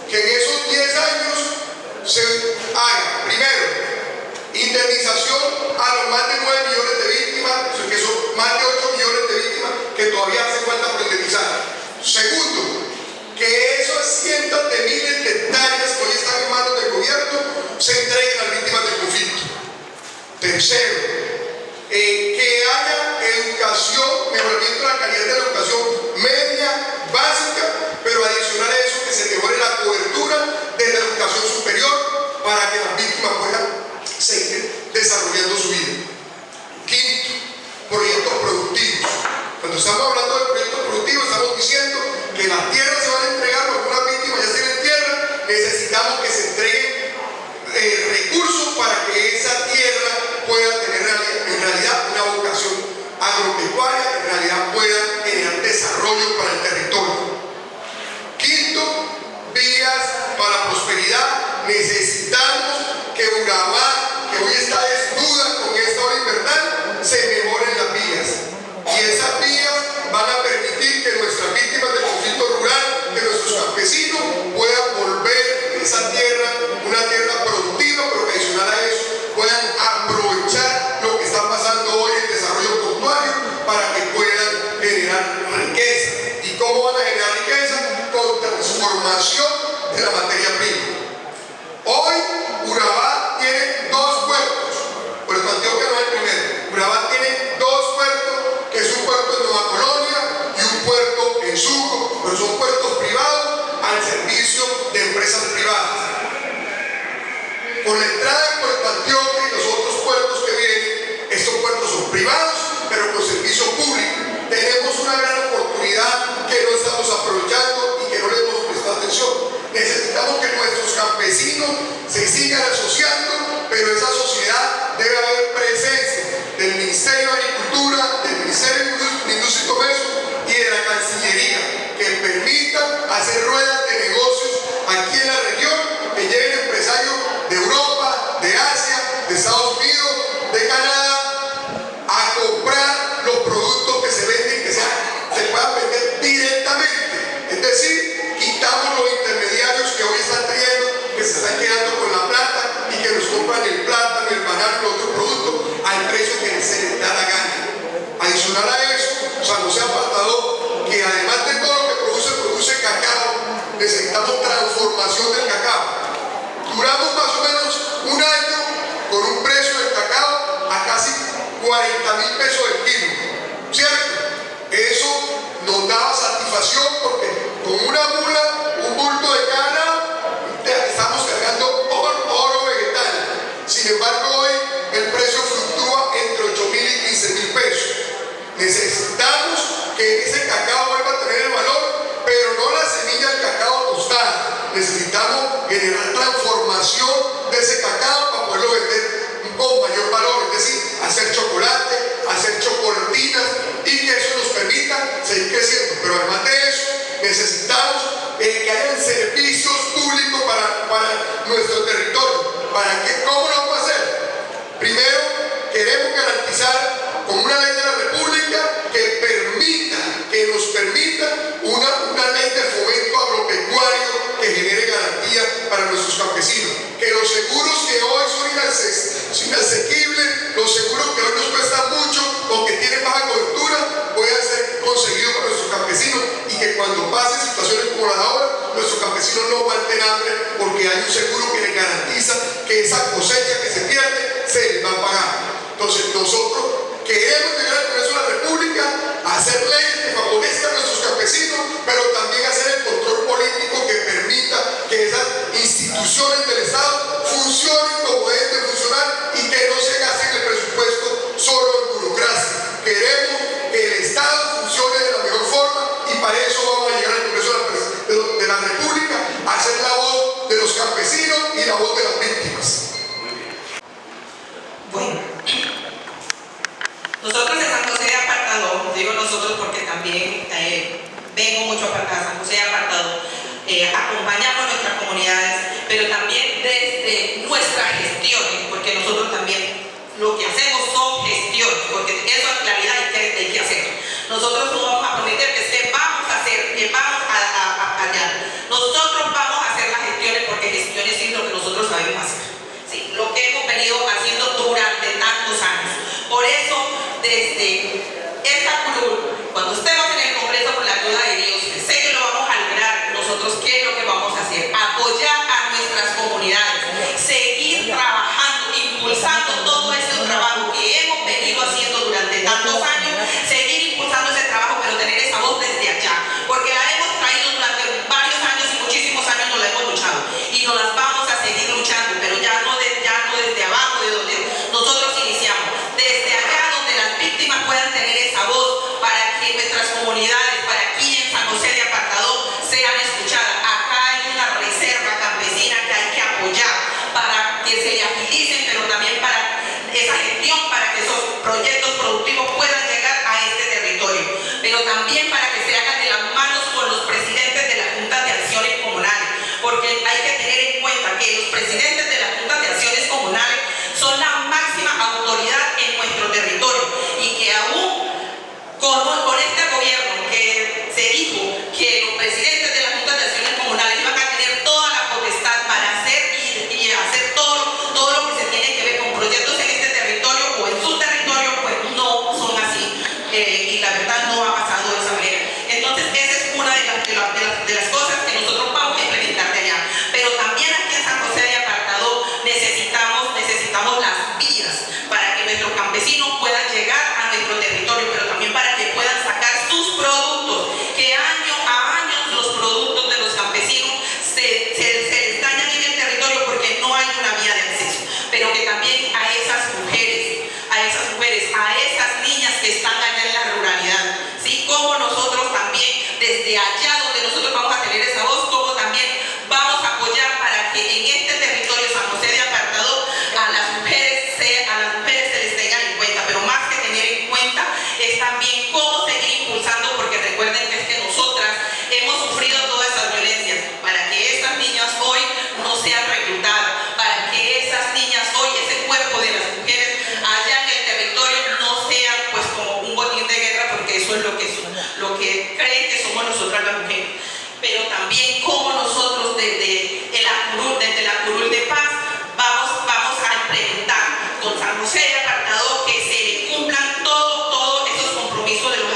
Que en esos 10 años se haga, primero, indemnización a los más de 9 millones de víctimas, que son más de 8 millones de víctimas que todavía hace falta por indemnizar. Segundo, que esas cientos de miles de hectáreas que hoy están en manos del gobierno se entreguen a las víctimas del conflicto. Tercero, que haya educación, mejoramiento de la calidad de la educación media, básica, pero adicional a eso que se mejore la cobertura de la educación superior para que las víctimas puedan seguir desarrollando su vida. Quinto, proyectos productivos. Cuando estamos hablando de proyectos productivos estamos diciendo que las tierras se van a entregar, porque algunas víctimas ya tienen tierra, necesitamos que se entreguen recursos para que esa tierra pueda tener en realidad una vocación agropecuaria, en realidad pueda generar desarrollo para el territorio. Quinto, vías para la prosperidad. Necesitamos que Urabá, que hoy está desnuda con esta ola invernal, se mejoren las vías. Y esas vías van a permitir que nuestras víctimas del conflicto rural, que nuestros campesinos puedan volver esa tierra, una tierra productiva, pero que adicional a eso puedan aprovechar lo que está pasando hoy en el desarrollo portuario para que puedan generar riqueza. ¿Y cómo van a generar riqueza? Con transformación de la materia prima. Hoy Urabá tiene 2 puertos, Puerto Antioquia no es el primero. Urabá tiene 2 puertos, que es un puerto en Nueva Colonia y un puerto en Sucre, pero son puertos privados al servicio de empresas privadas. Con la entrada en Puerto Antioquia y los otros puertos que vienen, estos puertos son privados, pero con servicio público. Tenemos una gran oportunidad que no estamos aprovechando y que no le hemos prestado atención. Necesitamos que nuestros campesinos se sigan asociando, pero esa sociedad debe haber presencia del Ministerio de Agricultura, del Ministerio de Industria y Comercio y de la Cancillería, que permitan hacer ruedas de negocios aquí en la región, que lleguen empresarios de Europa, de Asia, de Estados Unidos, de Canadá, a comprar los productos que se venden, que se puedan vender directamente. Es decir, quitamos los intermediarios que hoy están trayendo, que se están quedando con la plata y que nos compran el plátano, el banano y los otros productos al precio que se les da la gana. Adicional a eso, San José apartado que además de todo lo que produce cacao, necesitamos transformación del cacao. Duramos más o menos un año con un precio del cacao a casi 40.000 pesos el kilo, ¿cierto? Eso nos daba satisfacción porque con una mula, un bulto de cana, estamos cargando oro vegetal. Sin embargo, hoy el precio fluctúa entre 8.000 y 15.000 pesos. Necesitamos que ese cacao vuelva a tener el valor, pero no la semilla del cacao tostada. Necesitamos generar transformación de ese cacao para poderlo vender con mayor valor, es decir, hacer chocolate, hacer chocolatinas y que eso nos permita seguir creciendo. Pero además de eso, necesitamos que hayan servicios públicos para nuestro territorio. ¿Cómo lo vamos a hacer? Primero, queremos garantizar con una ley de la República que nos permita una ley de fomento agropecuario que genere garantías para nuestros campesinos. Que los seguros que hoy son inasequibles, los seguros que hoy nos cuestan mucho o que tienen baja cobertura, puedan ser conseguidos por nuestros campesinos y que cuando pasen situaciones como la de ahora, nuestros campesinos no aguanten hambre porque hay un seguro que les garantiza que esa cosecha que se pierde se les va a pagar. Entonces nosotros queremos llegar al Congreso de la República a hacer leyes que favorezcan a nuestros campesinos, pero también hacer el control político que permita que esas instituciones del Estado funcionen como deben de funcionar y que no se gasten el presupuesto solo en burocracia. Queremos que el Estado funcione de la mejor forma y voz de las víctimas. Bueno, nosotros en San José de Apartadó, digo nosotros porque también vengo mucho a San José de Apartadó, acompañamos nuestras comunidades, pero también desde nuestras gestiones, porque nosotros también lo que hacemos son gestiones, porque eso es claridad y hay que hacerlo. Nosotros no vamos a prometer que vamos a hacer, que vamos a fallar. Nosotros vamos a hacer las gestiones porque gestiones es lo que nosotros sabemos hacer. ¿Sí? Lo que hemos venido haciendo durante tantos años. Por eso, desde esta curul, cuando estemos en el Congreso con la ayuda de Dios, sé que lo vamos a lograr. Nosotros, ¿qué es lo que vamos a hacer? Apoyar a nuestras comunidades, seguir trabajando, impulsando todo ese trabajo que hemos venido haciendo durante tantos años, seguir impulsando ese trabajo, pero tener esa voz desde allá, porque la hemos traído durante varios años y muchísimos años nos la hemos luchado y nos las vamos a seguir luchando, pero ya no desde abajo de donde nosotros iniciamos, desde allá donde las víctimas puedan tener esa voz para que nuestras comunidades, para aquí en San José de Apartadó, sean escuchadas. Acá hay una reserva campesina que hay que apoyar para que se agilicen, pero también para esa gestión, para que esos proyectos productivos puedan llegar a este territorio, pero también para que se hagan de las manos con los presidentes de las juntas de acciones comunales, porque hay que tener en cuenta que los presidentes de las juntas de acciones comunales son la máxima autoridad en nuestro territorio y que aún con este gobierno que se dijo que los presidentes de las juntas de acciones comunales iban a tener toda la potestad para hacer y hacer todo lo que se tiene que ver con proyectos en este territorio o en su territorio, pues no son así y la verdad no ha pasado de esa manera. Entonces esa es una de las cosas que nosotros vamos a implementar de allá, pero también aquí en San José de Apartadó necesitamos las vías para que nuestros campesinos puedan llegar a nuestro territorio, pero también para que puedan sacar sus productos, que año a año los productos de los campesinos se les dañan en el territorio porque no hay una vía de acceso, pero que también a esas mujeres, a esas niñas que están allá en la ruralidad, ¿sí? Como nosotros también desde allá donde nosotros vamos a tener esa voz, como también vamos a apoyar para que en este territorio San José de Apartadó a las mujeres se les tenga en cuenta, pero más que tener en cuenta es también cómo seguir impulsando, porque recuerden que es que nosotras hemos sufrido todas esas violencias, para que estas niñas hoy no sean reclutadas, para que esas niñas hoy, ese cuerpo de las mujeres allá en el territorio no sean pues como un botín de guerra, porque eso es lo que creen que somos nosotras las mujeres. Pero también como nosotros desde la curul de paz vamos a implementar con San José de Apartadó que se le cumplan todos esos compromisos de los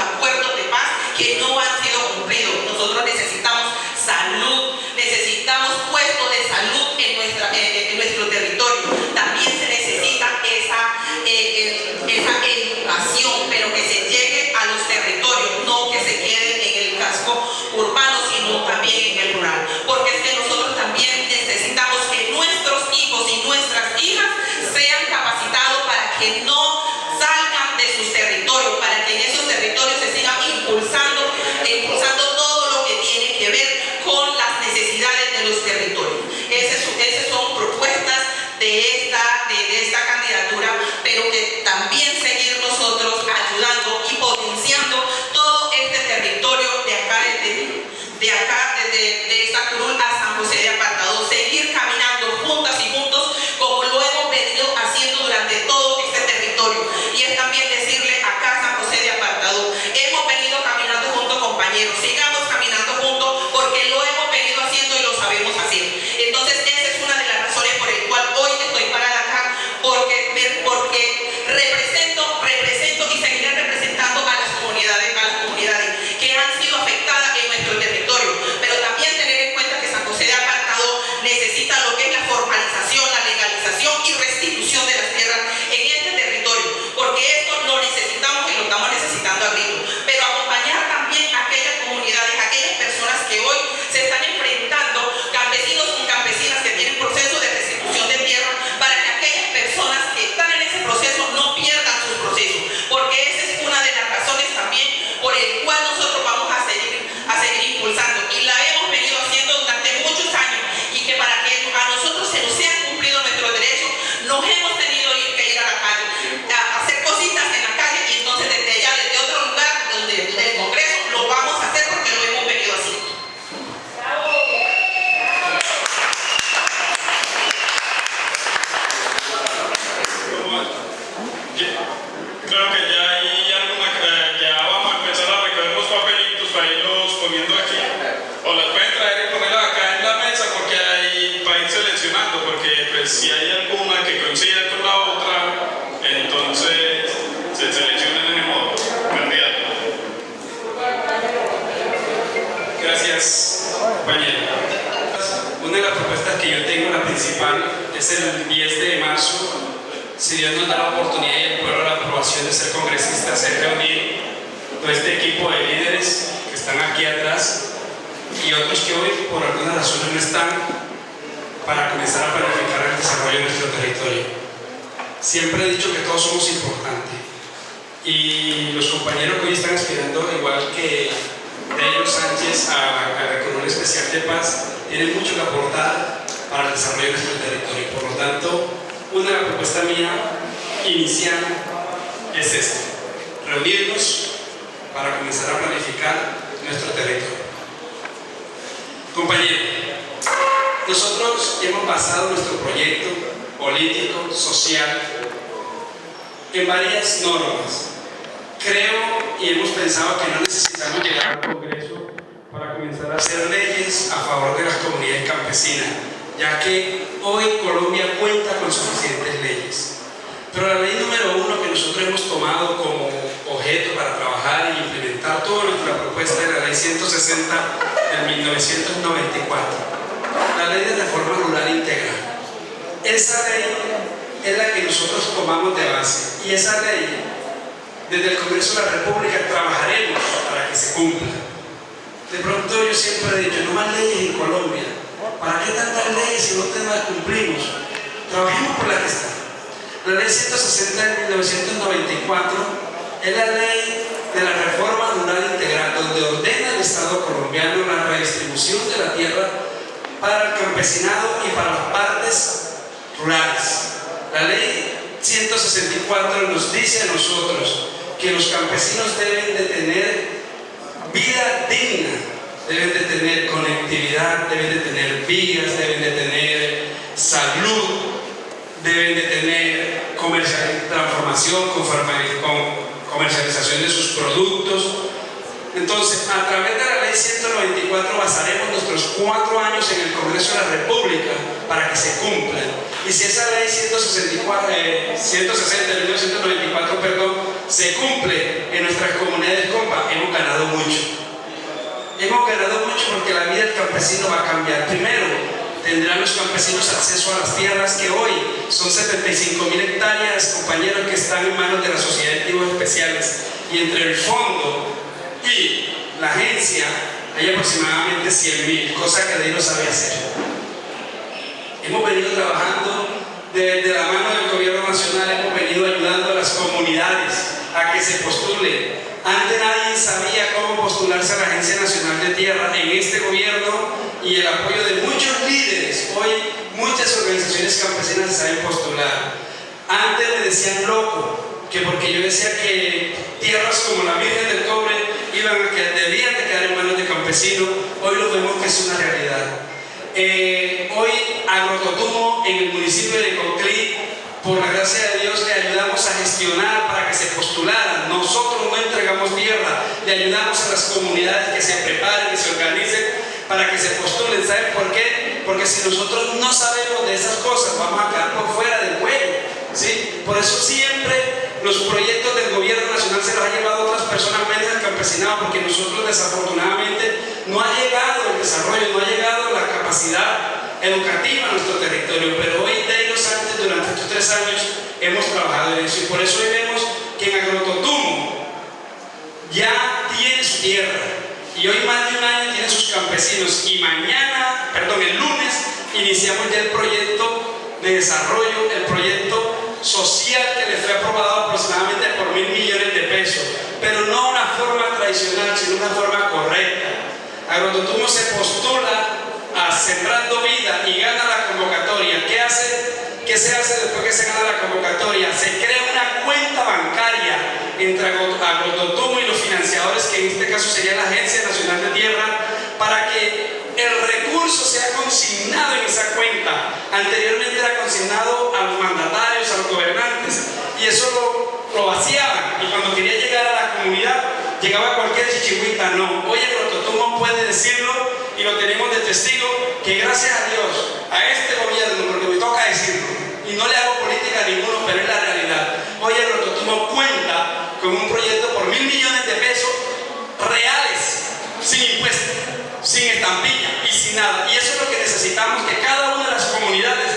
principal es el 10 de marzo. Si Dios nos da la oportunidad y el pueblo la aprobación de ser congresistas, es reunir todo este equipo de líderes que están aquí atrás y otros que hoy por alguna razón no están, para comenzar a planificar el desarrollo de nuestro territorio. Siempre he dicho que todos somos importantes y los compañeros que hoy están aspirando, igual que Deiro Sánchez, a la Corona Especial de Paz, tienen mucho que aportar para el desarrollo de nuestro territorio. Por lo tanto, una propuesta mía inicial es esta: reunirnos para comenzar a planificar nuestro territorio. Compañeros, nosotros hemos basado nuestro proyecto político, social, en varias normas. Creo y hemos pensado que no necesitamos llegar al Congreso para comenzar a hacer leyes a favor de las comunidades campesinas, ya que hoy Colombia cuenta con suficientes leyes. Pero la ley número 1 que nosotros hemos tomado como objeto para trabajar y implementar toda nuestra propuesta es la ley 160 del 1994, la ley de reforma rural integral. Esa ley es la que nosotros tomamos de base, y esa ley, desde el Congreso de la República, trabajaremos para que se cumpla. De pronto yo siempre he dicho, no más leyes en Colombia. ¿Para qué tantas leyes si no las cumplimos? Trabajemos por la que está. La ley 160 de 1994 es la ley de la reforma rural integral, donde ordena al Estado colombiano la redistribución de la tierra para el campesinado y para las partes rurales. La ley 164 nos dice a nosotros que los campesinos deben de tener vida digna, deben de tener conectividad, deben de tener vías, deben de tener salud, deben de tener transformación, comercialización de sus productos. Entonces, a través de la ley 194 basaremos nuestros 4 años en el Congreso de la República para que se cumplan. Y si esa ley 160 de 1994, se cumple en nuestras comunidades, compa, hemos ganado mucho. Hemos ganado mucho porque la vida del campesino va a cambiar. Primero, tendrán los campesinos acceso a las tierras que hoy son 75.000 hectáreas, compañeros, que están en manos de las sociedades de cultivos especiales. Y entre el fondo y la agencia hay aproximadamente 100.000, cosa que Deiro sabe hacer. Hemos venido trabajando de la mano del gobierno nacional, hemos venido ayudando a las comunidades a que se postulen. Antes nadie sabía cómo postularse a la Agencia Nacional de Tierra. En este gobierno y el apoyo de muchos líderes, hoy muchas organizaciones campesinas se saben postular. Antes me decían loco, que porque yo decía que tierras como la Virgen del Cobre debían de quedar en manos de campesinos. Hoy lo vemos que es una realidad. Hoy Agrototumo, en el municipio de Necoclí, por la gracia de Dios, le ayudamos a gestionar para que se postularan. Nosotros no entregamos tierra, le ayudamos a las comunidades que se preparen, que se organicen para que se postulen. ¿Saben por qué? Porque si nosotros no sabemos de esas cosas, vamos a quedar por fuera del juego, ¿sí? Por eso siempre los proyectos del gobierno nacional se los ha llevado otras personas menos al campesinado, porque nosotros desafortunadamente no ha llegado el desarrollo, no ha llegado la capacidad educativa a nuestro territorio. Pero hoy Deiro Sánchez, durante estos 3 años hemos trabajado en eso, y por eso hoy vemos que en Agrototumo ya tiene su tierra, y hoy más de un año tiene sus campesinos, y el lunes iniciamos ya el proyecto de desarrollo, el proyecto social que le fue aprobado aproximadamente por 1.000 millones de pesos, pero no una forma tradicional, sino una forma correcta. Agrototumo se postula a Sembrando Vida y gana la convocatoria. ¿Qué se hace después que se gana la convocatoria? Se crea una cuenta bancaria entre Agrototumo y los financiadores, que en este caso sería la Agencia Nacional de Tierra, para que el recurso sea consignado en esa cuenta. Anteriormente era consignado a los mandatarios, a los gobernantes, y eso lo vaciaban, y cuando quería llegar a la comunidad llegaba cualquier chichigüita. No, hoy Agrototumo puede decirlo, y lo tenemos de testigo, que gracias a Dios, a este gobierno, porque me toca decirlo, y no le hago política a ninguno, pero es la realidad, hoy Agrototumo cuenta con un proyecto por 1.000 millones de pesos reales, sin impuestos, sin estampilla y sin nada. Y eso es lo que necesitamos, que cada una de las comunidades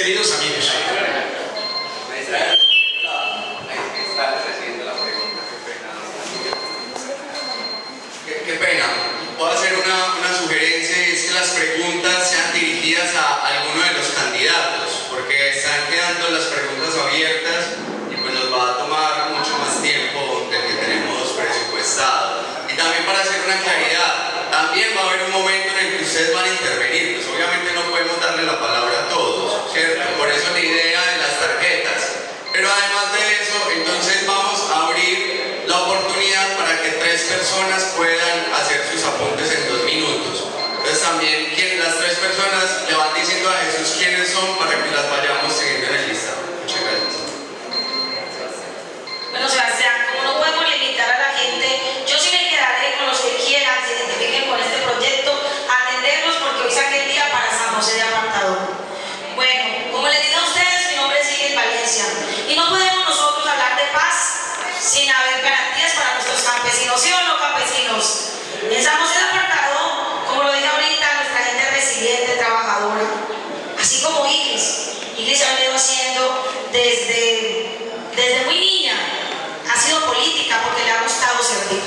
queridos amigos. Qué pena. Puedo hacer una sugerencia, y es que las preguntas sean dirigidas a alguno de los candidatos, porque están quedando las preguntas abiertas y pues nos va a tomar mucho más tiempo del que tenemos presupuestado. Y también para hacer una claridad, también va a haber un momento en el que ustedes van a intervenir, pues obviamente no podemos darle la palabra a todos, ¿cierto? Por eso la idea de las tarjetas. Pero además de eso, entonces vamos a abrir la oportunidad para que 3 personas puedan hacer sus apuntes en 2 minutos. Entonces también las 3 personas le van diciendo a Jesús quiénes son para que las vayamos teniendo en el listado. Muchas gracias. Bueno, Sebastián, como no podemos limitar a la gente, yo sí me quedaré con los que quieran, se identifiquen con este proyecto, atenderlos porque hoy saqué el día para San José de Apartador. Bueno, como les dije a ustedes, mi nombre es Iglis Valencia y no podemos nosotros hablar de paz sin haber garantías para nuestros campesinos, ¿sí o no, campesinos? En San José de Apartador, como lo dije ahorita, nuestra gente es resiliente, trabajadora, así como Iglis ha venido haciendo desde muy niña, ha sido política porque le ha gustado servir.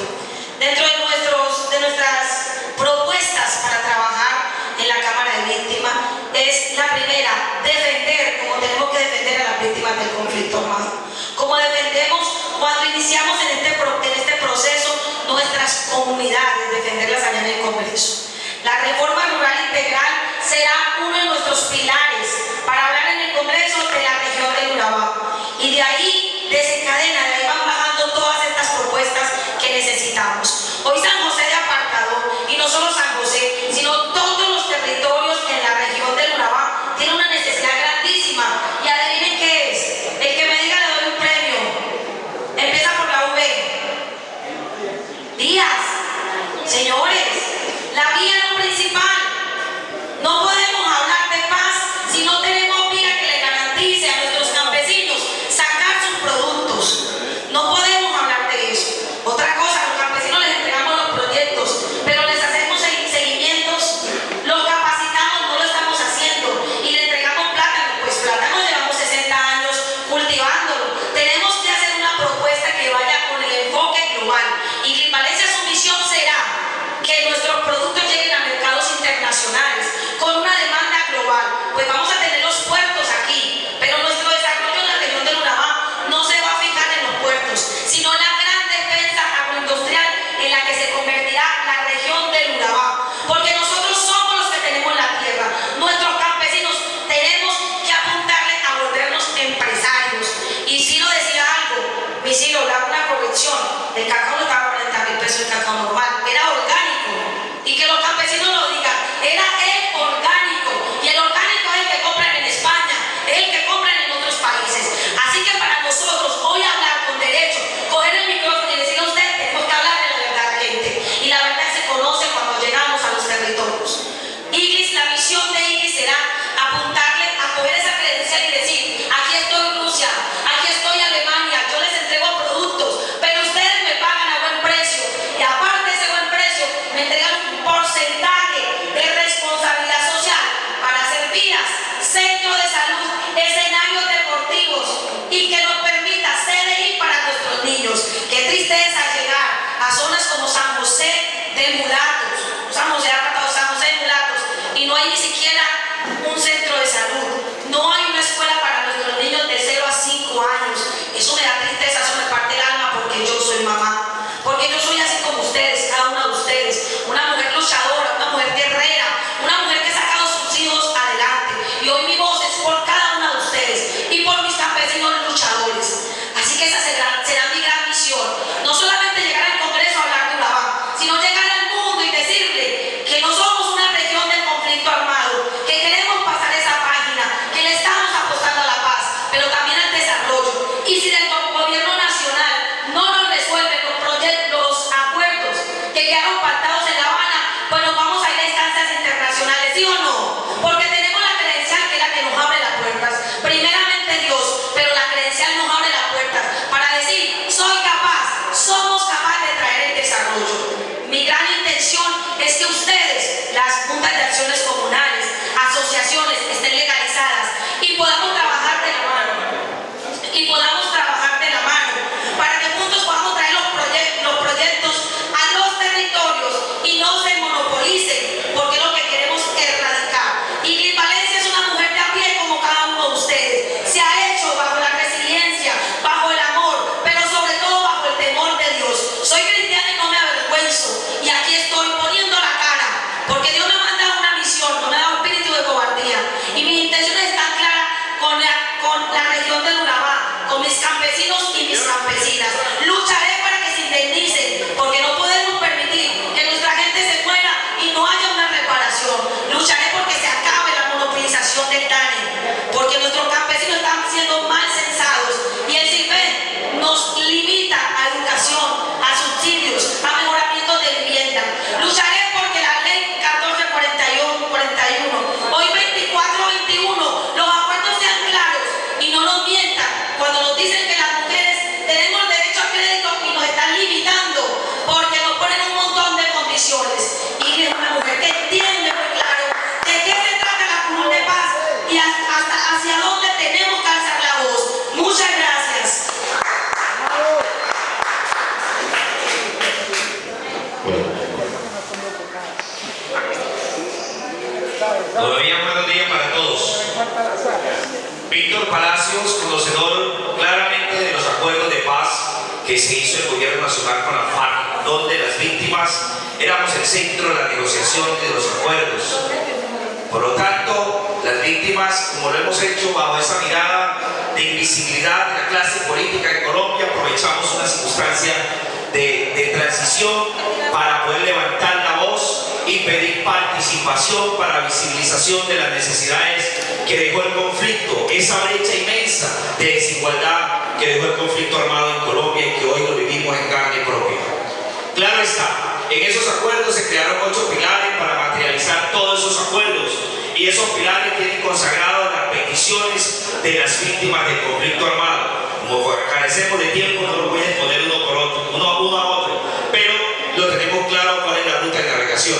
Dentro de nuestras propuestas para trabajar en la Cámara de Víctimas es la primera, defender como tenemos que defender a las víctimas del conflicto armado, como defendemos cuando iniciamos en este proceso nuestras comunidades, defenderlas allá en el Congreso. La reforma rural integral será uno de nuestros pilares para hablar en el Congreso de la región del Urabá, y de ahí desencadena, de ahí van bajando todas estas propuestas que necesitamos. Hoy San José de Apartador, y no solo San José, sino todos los territorios en la región del Urabá tienen una necesidad grandísima, y adivinen qué es. El que me diga le doy un premio. Empieza por la V. Díaz. Señores, la vía es lo principal. No podemos hablar de paz que se hizo el gobierno nacional con la FARC, donde las víctimas éramos el centro de la negociación y de los acuerdos. Por lo tanto, las víctimas, como lo hemos hecho bajo esa mirada de invisibilidad de la clase política de Colombia, aprovechamos una circunstancia de transición para poder levantar la voz y pedir participación para la visibilización de las necesidades que dejó el conflicto, esa brecha inmensa de desigualdad que dejó el conflicto armado en Colombia y que hoy lo vivimos en carne propia. Claro está, en esos acuerdos se crearon 8 pilares para materializar todos esos acuerdos, y esos pilares tienen consagradas las peticiones de las víctimas del conflicto armado. Como carecemos de tiempo, no lo voy a exponer uno a otro, pero lo tenemos claro cuál es la ruta de navegación.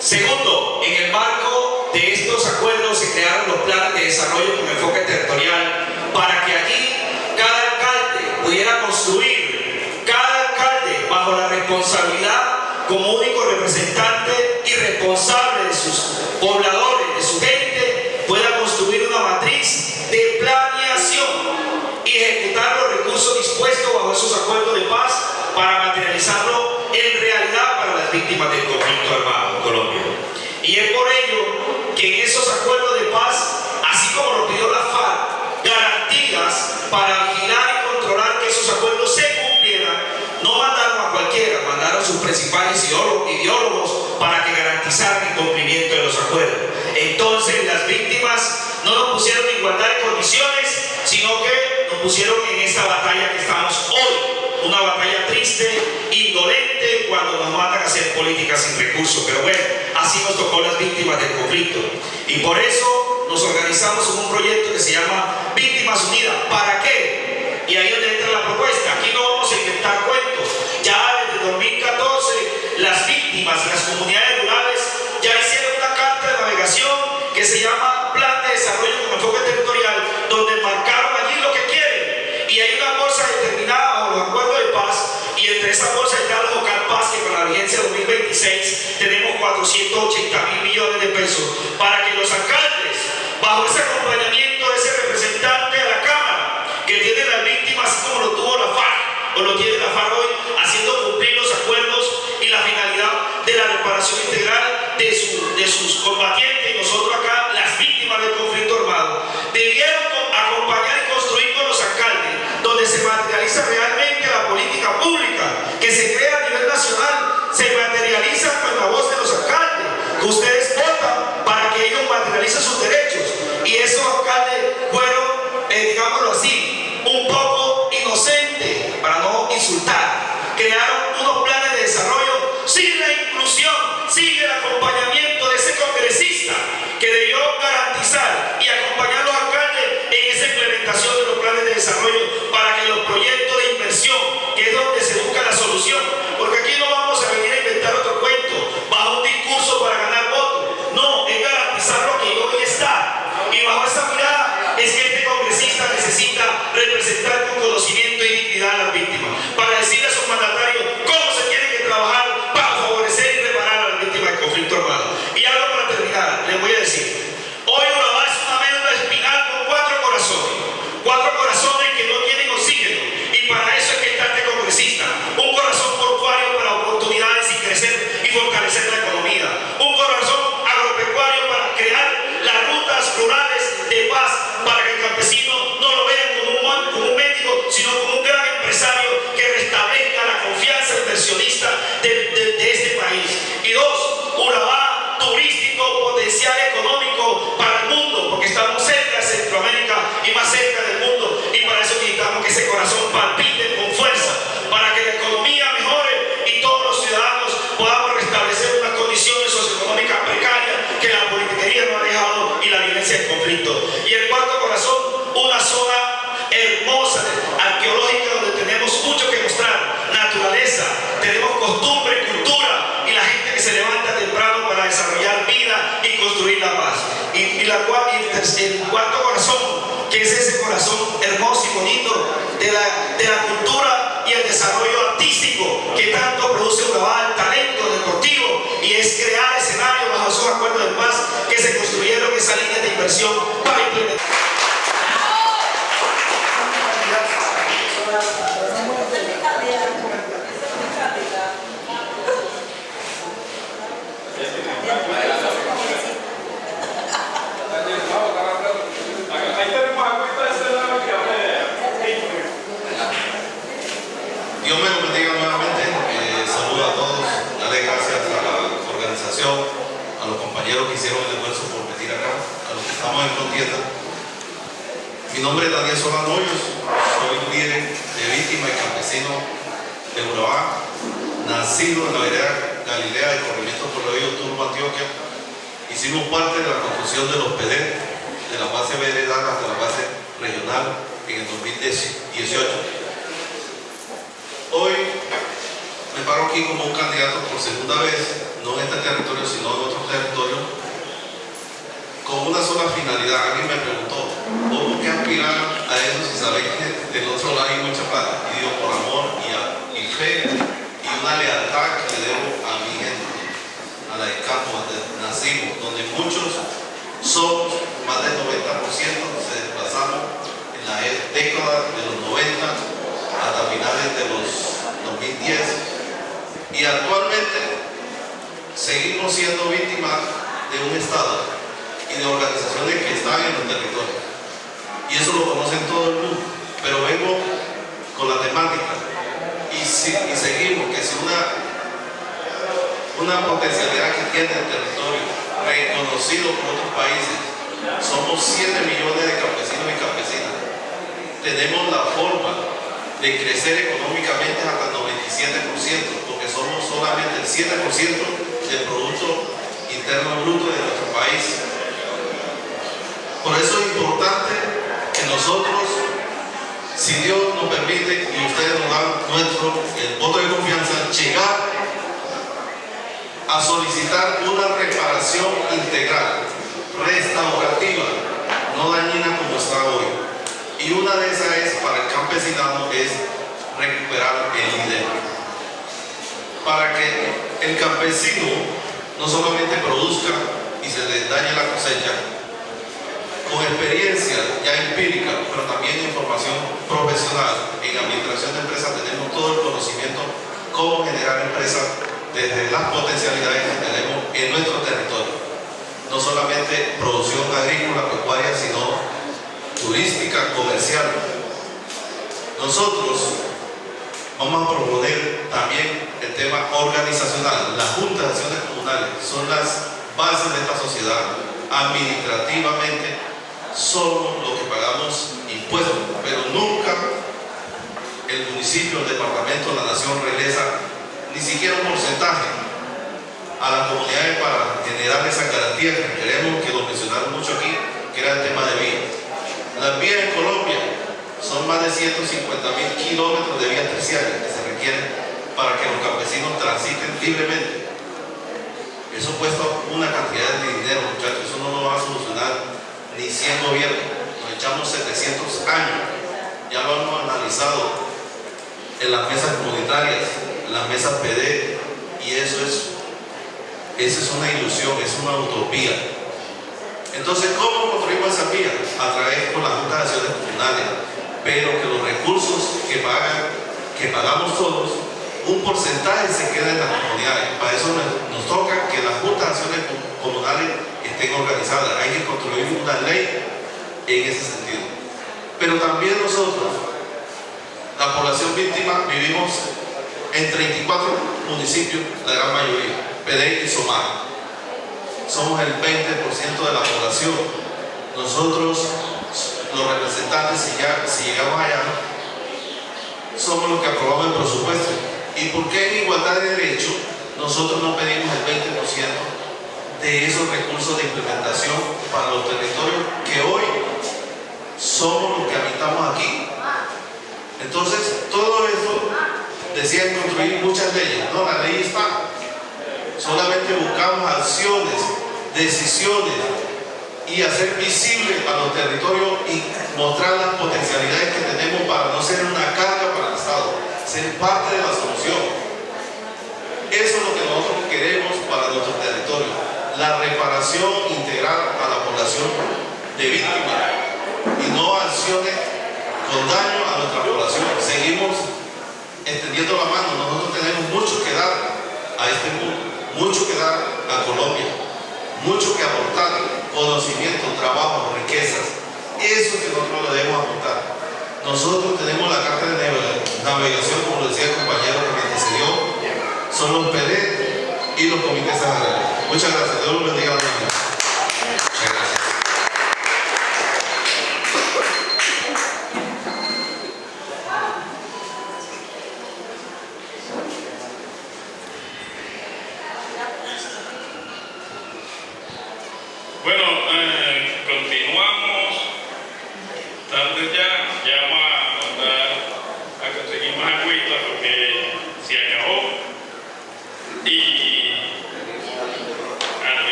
Segundo, en el marco de estos acuerdos se crearon los planes de desarrollo con enfoque territorial para que allí cada alcalde pudiera construir, cada alcalde bajo la responsabilidad como único representante y responsable de sus pobladores, de su gente, pueda construir una matriz de planeación y ejecutar los recursos dispuestos bajo esos acuerdos de paz para materializarlo en realidad para las víctimas del conflicto armado en Colombia. Y es por ello que en esos acuerdos de paz, así como lo pidió la FARC, garantías para vigilar y controlar que esos acuerdos se cumplieran, no mandaron a cualquiera, mandaron sus principales ideólogos para que garantizaran el cumplimiento de los acuerdos. Entonces las víctimas no nos pusieron en igualdad de condiciones, sino que nos pusieron en esta batalla que estamos hoy, una batalla triste, indolente, cuando nos mandan a hacer políticas sin recursos. Pero bueno, así nos tocó las víctimas del conflicto. Y por eso nos organizamos en un proyecto que se llama Víctimas Unidas. ¿Para qué? Y ahí es donde entra la propuesta. Aquí no vamos a inventar cuentos. Ya desde 2014 las víctimas, las comunidades rurales ya hicieron una carta de navegación que se llama Plan de Desarrollo con Enfoque Territorial, donde marcaron allí lo que quieren. Y hay una bolsa determinada bajo los acuerdos de paz, y entre esa bolsa está el local paz, que con la vigencia 2026 tenemos 480.000 millones de pesos para que los alcaldes, bajo ese acompañamiento de ese representante de la Cámara que tiene las víctimas, así como lo tuvo la FARC o lo tiene la FARC hoy, haciendo cumplir los acuerdos y la finalidad de la reparación integral de sus combatientes, y nosotros acá, las víctimas del conflicto armado, debieron acompañar y construir con los alcaldes, donde se materializa realmente la política pública que se crea a nivel nacional, se materializa con la voz de los alcaldes, que ustedes votan para que ellos materialicen sus derechos. Y esos alcaldes fueron, digámoslo así, un poco inocentes, para no insultar. Crearon unos planes de desarrollo sin la inclusión, sin el acompañamiento de ese congresista que debió garantizar y acompañar a los alcaldes en esa implementación de los planes de desarrollo para que los proyectos de inversión, que es donde se busca la solución, porque aquí no vamos a venir a inventar otro cuento bajo un discurso para ganar votos. No, es garantizar lo que hoy está. Y bajo esa mirada es que este congresista necesita representar con conocimiento y dignidad a las víctimas, para decirle a sus mandatarios cómo se tiene que trabajar para favorecer y reparar a las víctimas del conflicto armado. Y algo para terminar, les voy a decir, hoy Urabá es una médula espinal con 4 corazones que no tienen oxígeno, y para eso es que está este congresista, un corazón portuario para oportunidades y crecer y fortalecer la economía, un corazón agropecuario para crear las rutas rurales de paz, para que el campesino no lo vea como un médico, sino como un gran empresario que restablezca la confianza inversionista de este país. Y 2, Urabá turístico, potencial económico para el mundo, porque estamos cerca de Centroamérica y más cerca del mundo, y para eso necesitamos que ese corazón palpite con fuerza, para que la economía mejore y todos los ciudadanos podamos restablecer unas condiciones socioeconómicas precarias que la politiquería no ha dejado y la violencia del conflicto. Y el 4 corazón, una zona hermosa, arqueológica, donde tenemos mucho que mostrar, naturaleza, tenemos costumbre, cultura, y la gente que se levanta temprano para desarrollar vida y construir la paz. El 4 corazón, que es ese corazón hermoso y bonito de la cultura y el desarrollo artístico que tanto produce Urabá, el talento deportivo, y es crear escenarios bajo esos acuerdos de paz que se construyeron esa línea de inversión para implementar. contienda. Mi nombre es Daniel Solano Hoyos, soy líder de víctima y campesino de Urabá, nacido en la vereda Galilea del corregimiento Pueblo Bello, Turbo, Antioquia. Hicimos parte de la construcción de los PD, de la base veredal hasta la base regional en el 2018. Hoy me paro aquí como un candidato por segunda vez, no en este territorio, sino en otro territorio, con una sola finalidad. Alguien me preguntó, ¿por qué aspirar a eso si sabéis que del otro lado hay mucha plata? Y digo, por amor y fe y una lealtad que le debo a mi gente, a la del campo donde nacimos, donde muchos somos, más del 90% se desplazamos en la década de los 90 hasta finales de los 2010, y actualmente seguimos siendo víctimas de un Estado y de organizaciones que están en los territorios, y eso lo conocen todo el mundo. Pero vengo con la temática y seguimos que si una potencialidad que tiene el territorio reconocido por otros países, somos 7 millones de campesinos y campesinas, tenemos la forma de crecer económicamente hasta el 97%, porque somos solamente el 7% del Producto Interno Bruto de nuestro país. Por eso es importante que nosotros, si Dios nos permite y ustedes nos dan el voto de confianza, llegar a solicitar una reparación integral, restaurativa, no dañina como está hoy. Y una de esas es, para el campesinado, es recuperar el IDEM. Para que el campesino no solamente produzca y se le dañe la cosecha, con experiencia ya empírica, pero también información profesional en administración de empresas, tenemos todo el conocimiento cómo generar empresas desde las potencialidades que tenemos en nuestro territorio. No solamente producción agrícola, pecuaria, sino turística, comercial. Nosotros vamos a proponer también el tema organizacional. Las juntas de acciones comunales son las bases de esta sociedad. Administrativamente somos los que pagamos impuestos, pero nunca el municipio, el departamento, la nación regresa ni siquiera un porcentaje a las comunidades para generar esas garantías que queremos, que lo mencionaron mucho aquí, que era el tema de vías. Las vías en Colombia son más de 150.000 kilómetros de vías terciarias que se requieren para que los campesinos transiten libremente. Eso cuesta una cantidad de dinero, muchachos. Eso no lo va a solucionar ni 100 gobiernos. Nos echamos 700 años. Ya lo hemos analizado en las mesas comunitarias, en las mesas PD, y eso es una ilusión, es una utopía. Entonces, ¿cómo construimos esas vías? A través con las juntas de acciones comunales, pero que los recursos que pagamos todos, un porcentaje se queda en las comunidades. Para eso nos toca que las juntas de acciones comunales estén organizadas. Hay que construir una ley en ese sentido. Pero también nosotros, la población víctima, vivimos en 34 municipios, la gran mayoría, PD y SOMAR. Somos el 20% de la población. Nosotros, los representantes, si llegamos allá, somos los que aprobamos el presupuesto. ¿Y por qué en igualdad de derechos nosotros no pedimos el 20% de esos recursos de implementación para los territorios que hoy somos los que habitamos aquí? Entonces, todo esto decían construir muchas leyes. No, la ley está. Solamente buscamos acciones, decisiones y hacer visible a los territorios y mostrar las potencialidades que tenemos para no ser una carga para el Estado, ser parte de la solución. Eso es lo que nosotros queremos para nuestro territorio, la reparación integral a la población de víctimas y no acciones con daño a nuestra población. Seguimos extendiendo la mano. Nosotros tenemos mucho que dar a este mundo, mucho que dar a Colombia, mucho que aportar, conocimiento, trabajo, riquezas. Eso es que nosotros le debemos aportar. Nosotros tenemos la carta de navegación, como lo decía el compañero que me antecedió, son los PD y los comités agrarios. Muchas gracias. Dios los bendiga. Muchas gracias.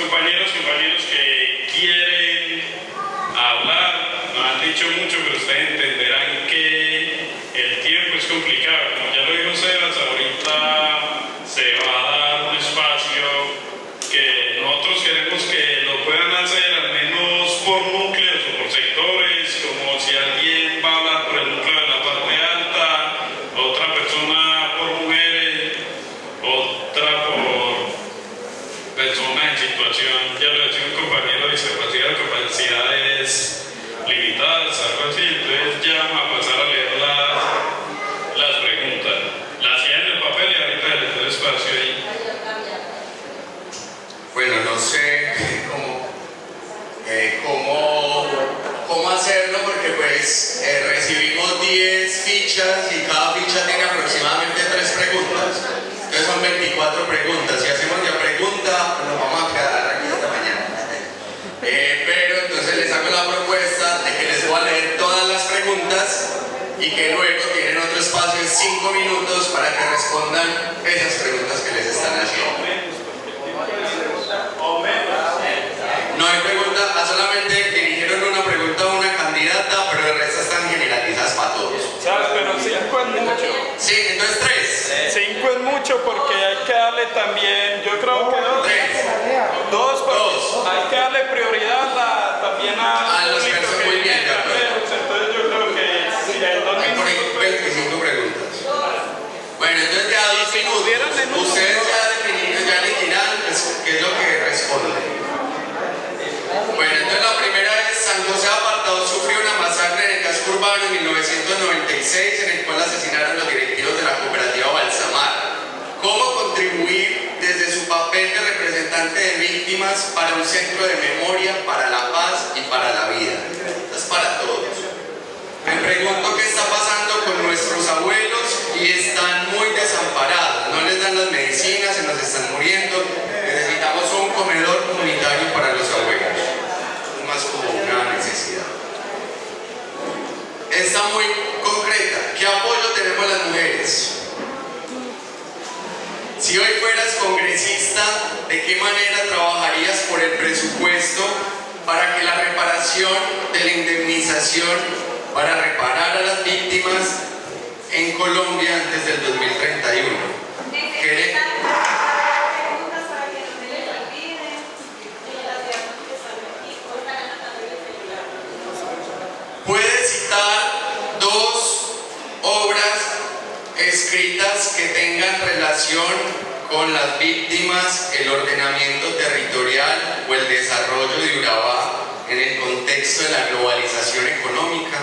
compañeros que quieren hablar, no han dicho mucho, pero ustedes entenderán que el tiempo es complicado. Como ya lo dijo Sebas, ahorita se va a dar un espacio que nosotros queremos que lo puedan hacer al menos por núcleos o por sectores, como si alguien va a hablar por el núcleo de la parte alta, otra persona por mujeres, otra por personas en situación, ya lo decía un compañero, discapacidad, capacidades limitadas, algo así. Entonces ya vamos a pasar a leer las preguntas. Las hacía en el papel y ahorita les doy espacio ahí. Bueno, no sé cómo hacerlo, porque pues recibimos 10 fichas y cada ficha tiene aproximadamente 3 preguntas. Entonces son 24 preguntas. Si hacemos ya pregunta, pues nos vamos a quedar aquí esta mañana. Pero entonces les hago la propuesta de que les voy a leer todas las preguntas y que luego tienen otro espacio de 5 minutos para que respondan esas preguntas que les están haciendo. No hay pregunta, solamente dirigieron una pregunta a una candidata, pero el resto están generalizadas para todos. ¿Sabes? Pero 5 es mucho. Sí, entonces 3. 5 es mucho porque hay que darle también, yo creo que 2, hay que darle prioridad también a los público personas. que Muy bien, viene a verlos. Entonces yo creo que si hay 2 Hay por ahí minutos. 25 preguntas. Bueno, entonces ya 2 si pudieran en minutos. uno, Ustedes ¿no? ya definiron, ya elegirán qué es lo que responden. Bueno, entonces la primera es: San José Apartado sufrió una masacre en el casco urbano en 1996 en el cual asesinaron los directivos de la cooperativa Balsamar. ¿Cómo contribuir desde su papel de representante de víctimas para un centro de memoria, para la paz y para la vida? Esto es para todos. Me pregunto qué está pasando con nuestros abuelos y están muy desamparados. No les dan las medicinas, se nos están muriendo. Necesitamos un comedor comunitario para los abuelos. Es más como una necesidad. Está muy concreta. ¿Qué apoyo tenemos las mujeres? Si hoy fueras congresista, ¿de qué manera trabajarías por el presupuesto para que la reparación de la indemnización para reparar a las víctimas en Colombia antes del 2031? Puede citar 2 obras escritas que tengan relación con las víctimas, el ordenamiento territorial o el desarrollo de Urabá en el contexto de la globalización económica.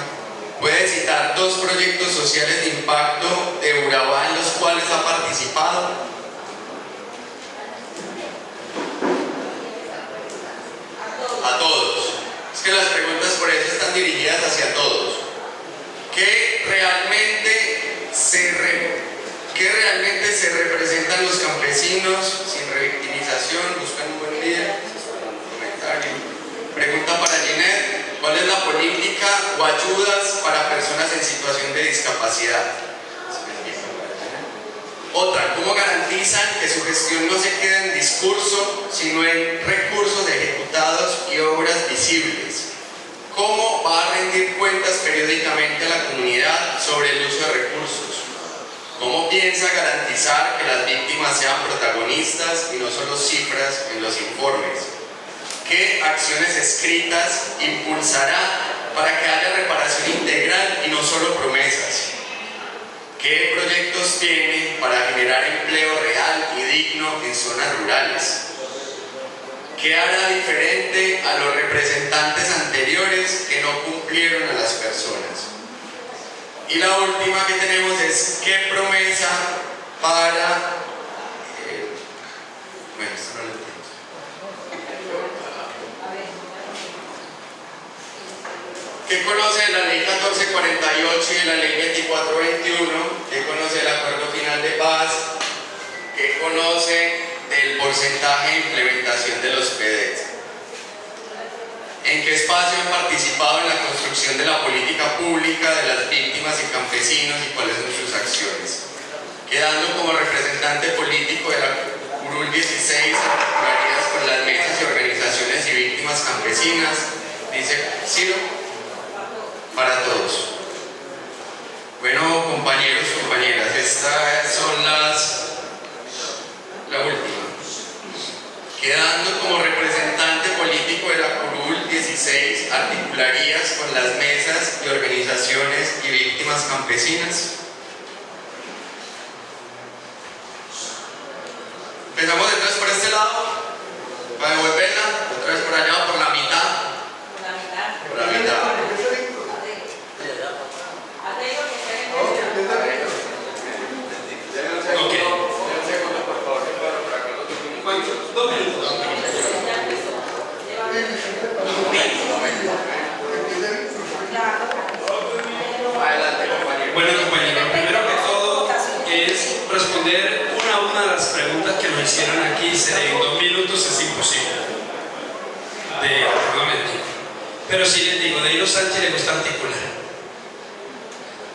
Puede citar 2 proyectos sociales de impacto de Urabá en los cuales ha participado. A todos. Es que las preguntas por eso están dirigidas hacia todos. ¿Qué realmente se representan los campesinos sin revictimización? Buscan un buen día. Comentario. Pregunta para Ginette: ¿cuál es la política o ayudas para personas en situación de discapacidad? Otra: ¿cómo garantizan que su gestión no se quede en discurso, sino en recursos ejecutados y obras visibles? ¿Cómo va a rendir cuentas periódicamente a la comunidad sobre el uso de recursos? ¿Cómo piensa garantizar que las víctimas sean protagonistas y no solo cifras en los informes? ¿Qué acciones escritas impulsará para que haya reparación integral y no solo promesas? ¿Qué proyectos tiene para generar empleo real y digno en zonas rurales? ¿Qué hará diferente a los representantes anteriores que no cumplieron a las personas? Y la última que tenemos es: ¿qué promesa para... bueno, esto no lo entiendo. ¿Qué conoce de la ley 1448 y de la ley 2421? ¿Qué conoce del acuerdo final de paz? ¿Qué conoce del porcentaje de implementación de los PEDET? ¿En qué espacio han participado en la construcción de la política pública de las víctimas y campesinos y cuáles son sus acciones? Quedando como representante político de la Curul 16 a con las mesas y organizaciones y víctimas campesinas. Dice Ciro, para todos. Bueno, compañeros, compañeras, estas son la última. Quedando como representante político de la curul 16, articularías con las mesas y organizaciones y víctimas campesinas. Empezamos entonces por este lado, para devolverla, otra vez por allá, por la mitad. Por la mitad. Ok. 2 minutos. Bueno, compañero, primero que todo es responder una a una de las preguntas que nos hicieron aquí. En 2 minutos es imposible de argumentar. Pero sí les digo, Deiro Sánchez le gusta articular.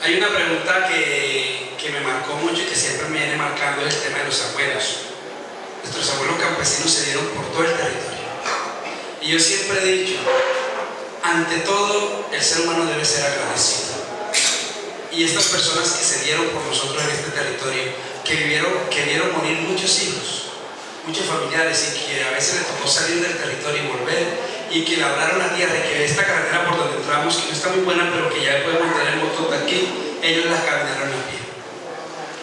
Hay una pregunta que me marcó mucho y que siempre me viene marcando, es el tema de los abuelos. Nuestros abuelos campesinos se dieron por todo el territorio. Y yo siempre he dicho, ante todo, el ser humano debe ser agradecido. Y estas personas que se dieron por nosotros en este territorio, que vieron morir muchos hijos, muchos familiares, y que a veces les tocó salir del territorio y volver, y que labraron la tierra, y que esta carretera por donde entramos, que no está muy buena, pero que ya podemos tener motos de aquí, ellos la caminaron a pie.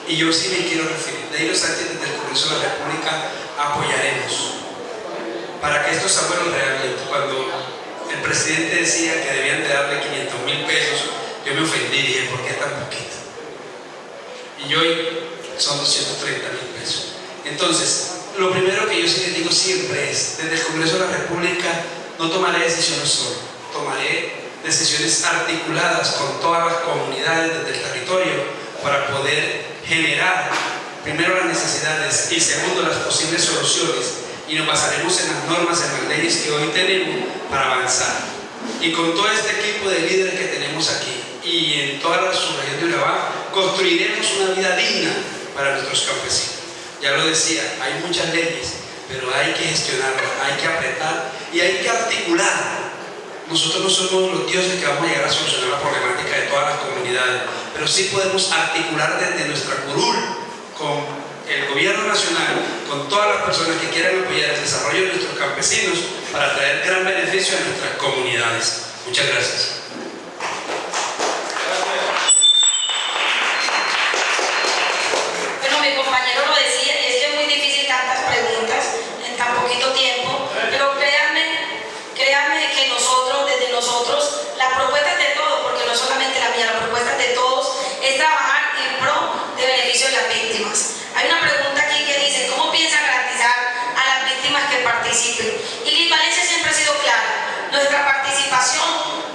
Y yo sí me quiero referir, Deiro Sánchez, desde el Congreso de la República apoyaremos para que estos abuelos realmente, cuando el presidente decía que debían de darle 500.000 pesos, yo me ofendí y dije, ¿por qué tan poquito? Y hoy son 230.000 pesos. Entonces, lo primero que yo sí les digo siempre es, desde el Congreso de la República no tomaré decisiones solo, tomaré decisiones articuladas con todas las comunidades desde el territorio para poder generar primero las necesidades y segundo las posibles soluciones, y nos basaremos en las normas, en las leyes que hoy tenemos para avanzar. Y con todo este equipo de líderes que tenemos aquí y en toda la subregión de Urabá, construiremos una vida digna para nuestros campesinos. Ya lo decía, hay muchas leyes, pero hay que gestionarlas, hay que apretar y hay que articular. Nosotros no somos los dioses que vamos a llegar a solucionar la problemática de todas las comunidades, pero sí podemos articular desde nuestra curul con el gobierno nacional, con todas las personas que quieran apoyar el desarrollo de nuestros campesinos para traer gran beneficio a nuestras comunidades. Muchas gracias. Bueno, mi compañero lo decía, y es que es muy difícil tantas preguntas en tan poquito tiempo, pero créanme que nosotros, desde nosotros, la propuesta es de todos, porque no es solamente la mía, la propuesta es de todos, es trabajar en pro de beneficio de las víctimas. Hay una pregunta aquí que dice, ¿cómo piensa garantizar a las víctimas que participen? Y Liz Valencia siempre ha sido clara, nuestra participación,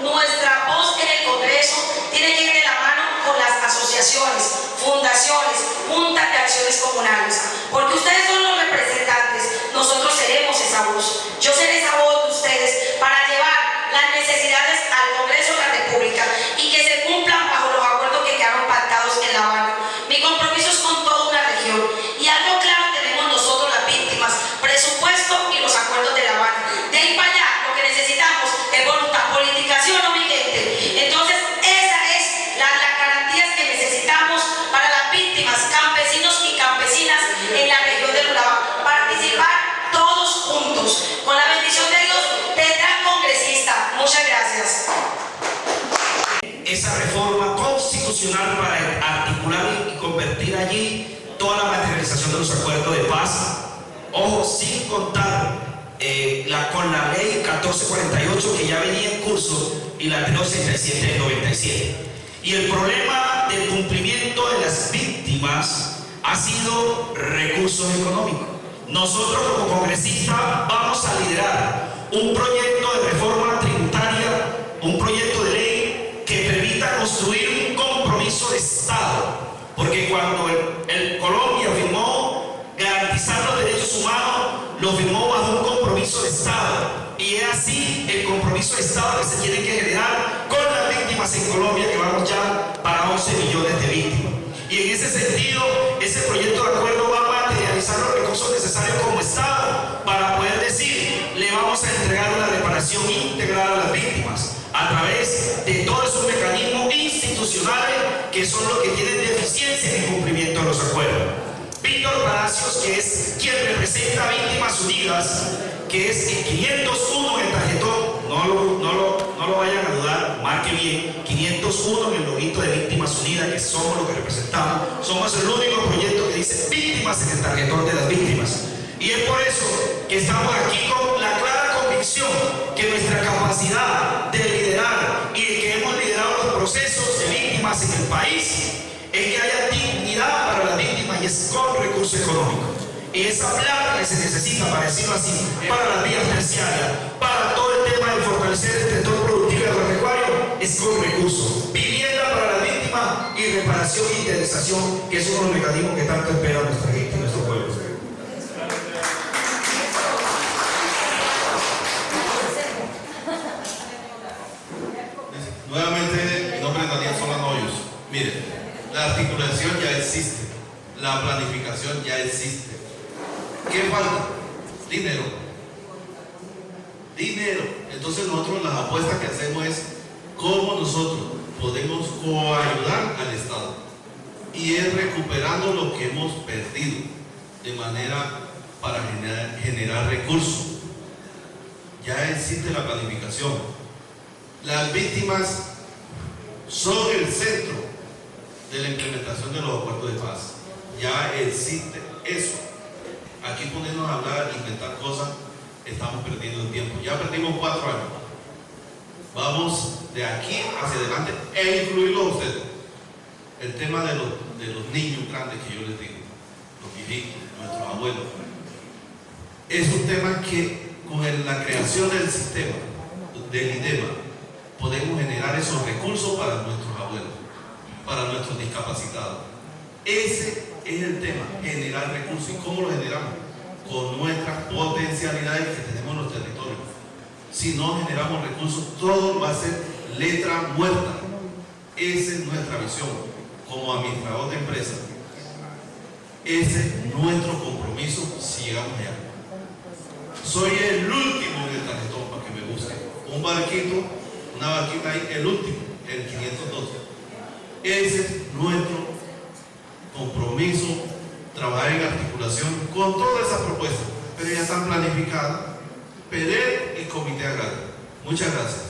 nuestra voz en el Congreso tiene que ir de la mano con las asociaciones, fundaciones, juntas de acciones comunales, porque ustedes son los representantes, nosotros seremos esa voz. Yo seré esa voz de ustedes para llevar las necesidades al Congreso de la República y que se cumplan bajo los acuerdos que quedaron pactados en La Habana. Mi compromiso es con toda una región y algo claro tenemos nosotros las víctimas, presupuesto y los acuerdos de La Habana. De ahí para allá lo que necesitamos es voluntad política, ¿sí o no, mi gente? Entonces esa es las garantías que necesitamos para las víctimas, campesinos y campesinas en la región del Urabá. Participar todos juntos. Con la bendición de Dios tendrán congresista. Muchas gracias. Esa reforma constitucional para articular y convertir allí toda la materialización de los acuerdos de paz, ojo, sin contar con la ley 1448 que ya venía en curso y la 1337 del 97. Y el problema del cumplimiento de las víctimas ha sido recursos económicos. Nosotros como congresistas vamos a liderar un proyecto de reforma tributaria, un proyecto de ley que permita construir un compromiso de Estado, porque cuando el Colombia firmó garantizar los derechos humanos, lo firmó bajo un compromiso de Estado, y es así el compromiso de Estado que se tiene que generar con las víctimas en Colombia, que vamos ya para 11 millones de víctimas. Y en ese sentido, ese proyecto de acuerdo va a materializar los recursos necesarios como Estado para poder decir que son los que tienen deficiencia en el cumplimiento de los acuerdos. Víctor Palacios, que es quien representa a Víctimas Unidas, que es el 501 en el tarjetón, no lo vayan a dudar, marque bien, 501 en el loguito de Víctimas Unidas, que somos los que representamos, somos el único proyecto que dice víctimas en el tarjetón de las víctimas. Y es por eso que estamos aquí con la clara convicción que nuestra capacidad de liderar y de que hemos liderado los procesos de víctimas en el país es que haya dignidad para las víctimas y es con recursos económicos. Y esa plata que se necesita, para decirlo así, para las vías terciarias, para todo el tema de fortalecer el sector productivo y agropecuario, es con recursos. Vivienda para las víctimas y reparación e indemnización, que es uno de los mecanismos que tanto espera nuestra gente y nuestro pueblo. Nuevamente, mi nombre es Daniel Solano Hoyos. Miren, la articulación ya existe, la planificación ya existe. ¿Qué falta? Dinero. Dinero. Entonces nosotros las apuestas que hacemos es cómo nosotros podemos coayudar al Estado y es recuperando lo que hemos perdido de manera para generar recursos. Ya existe la planificación. Las víctimas son el centro de la implementación de los acuerdos de paz. Ya existe eso. Aquí ponernos a hablar, inventar cosas, estamos perdiendo el tiempo. Ya perdimos 4 años. Vamos de aquí hacia adelante e incluirlo a ustedes. El tema de los niños grandes que yo les digo, los viejitos, nuestros abuelos, es un tema que con la creación del sistema, del IDEMA, podemos generar esos recursos para nuestros abuelos, para nuestros discapacitados. Ese es el tema, generar recursos. ¿Y cómo lo generamos? Con nuestras potencialidades que tenemos en los territorios. Si no generamos recursos, todo va a ser letra muerta. Esa es nuestra visión como administrador de empresas. Ese es nuestro compromiso si llegamos allá. Soy el último en el tarjetón para que me busquen. Un barquito, una barquita ahí, el último, el 512. Ese es nuestro compromiso, trabajar en articulación con todas esas propuestas, pero ya están planificadas. PEDER y Comité Agrario. Muchas gracias.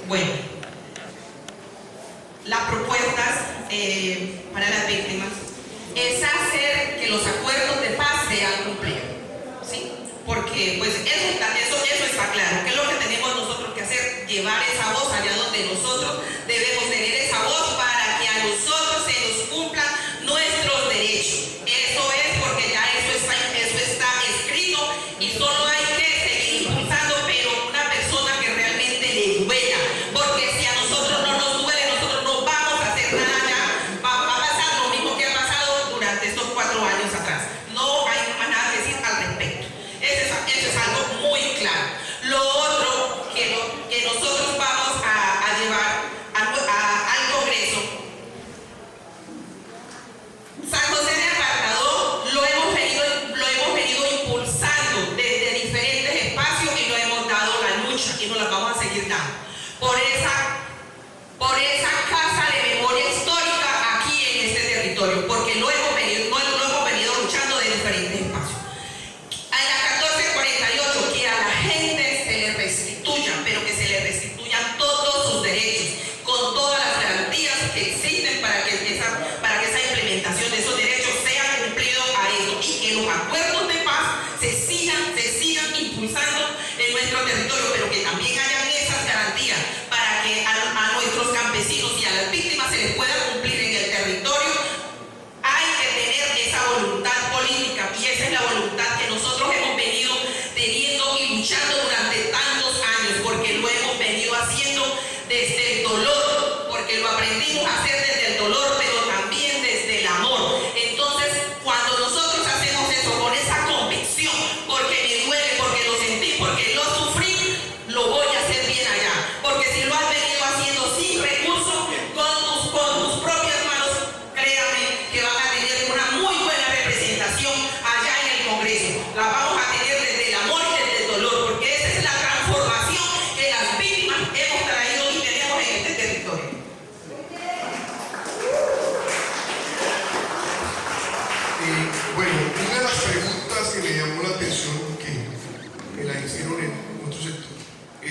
Bueno, las propuestas para las víctimas es hacer que los acuerdos de paz sean cumplidos, ¿sí? Porque pues eso está claro. ¿Qué es lo que tenemos nosotros que hacer? Llevar esa voz allá donde nosotros debemos tener esa voz para que a nosotros se nos cumplan nuestros derechos. Eso es porque ya eso está escrito y solo hay que seguir impulsando, pero una persona que realmente le duela, porque si a nosotros no nos duele, nosotros no vamos a hacer nada ya. Va a pasar lo mismo que ha pasado durante estos 4 años atrás. No hay más nada que decir al respecto. Eso es algo muy claro. Lo otro que nosotros vamos a llevar al Congreso, San José de Apartador lo hemos venido impulsando desde diferentes espacios y lo hemos dado la lucha y nos la vamos a seguir dando por esa casa de memoria histórica aquí en este territorio, porque lo hemos venido luchando de diferentes espacios. A la 1448, que a la gente se le restituya, pero que se le restituyan todos sus derechos, con todas las garantías que existen para que esa implementación de esos derechos sea cumplido a eso y que los acuerdos de paz se sigan impulsando en nuestro territorio, pero que también hayan esas garantías para que a nuestros campesinos y a las víctimas se les pueda cumplir en el territorio. Hay que tener esa voluntad política y esa es la voluntad que nosotros hemos venido teniendo y luchando durante tantos años, porque lo hemos venido haciendo desde el dolor, porque lo aprendimos a hacer desde el dolor, pero también desde el amor. Entonces, cuando nosotros hacemos eso con esa convicción, porque me duele, porque lo sentí, porque lo sufrí, lo voy a hacer bien allá, porque si lo has venido haciendo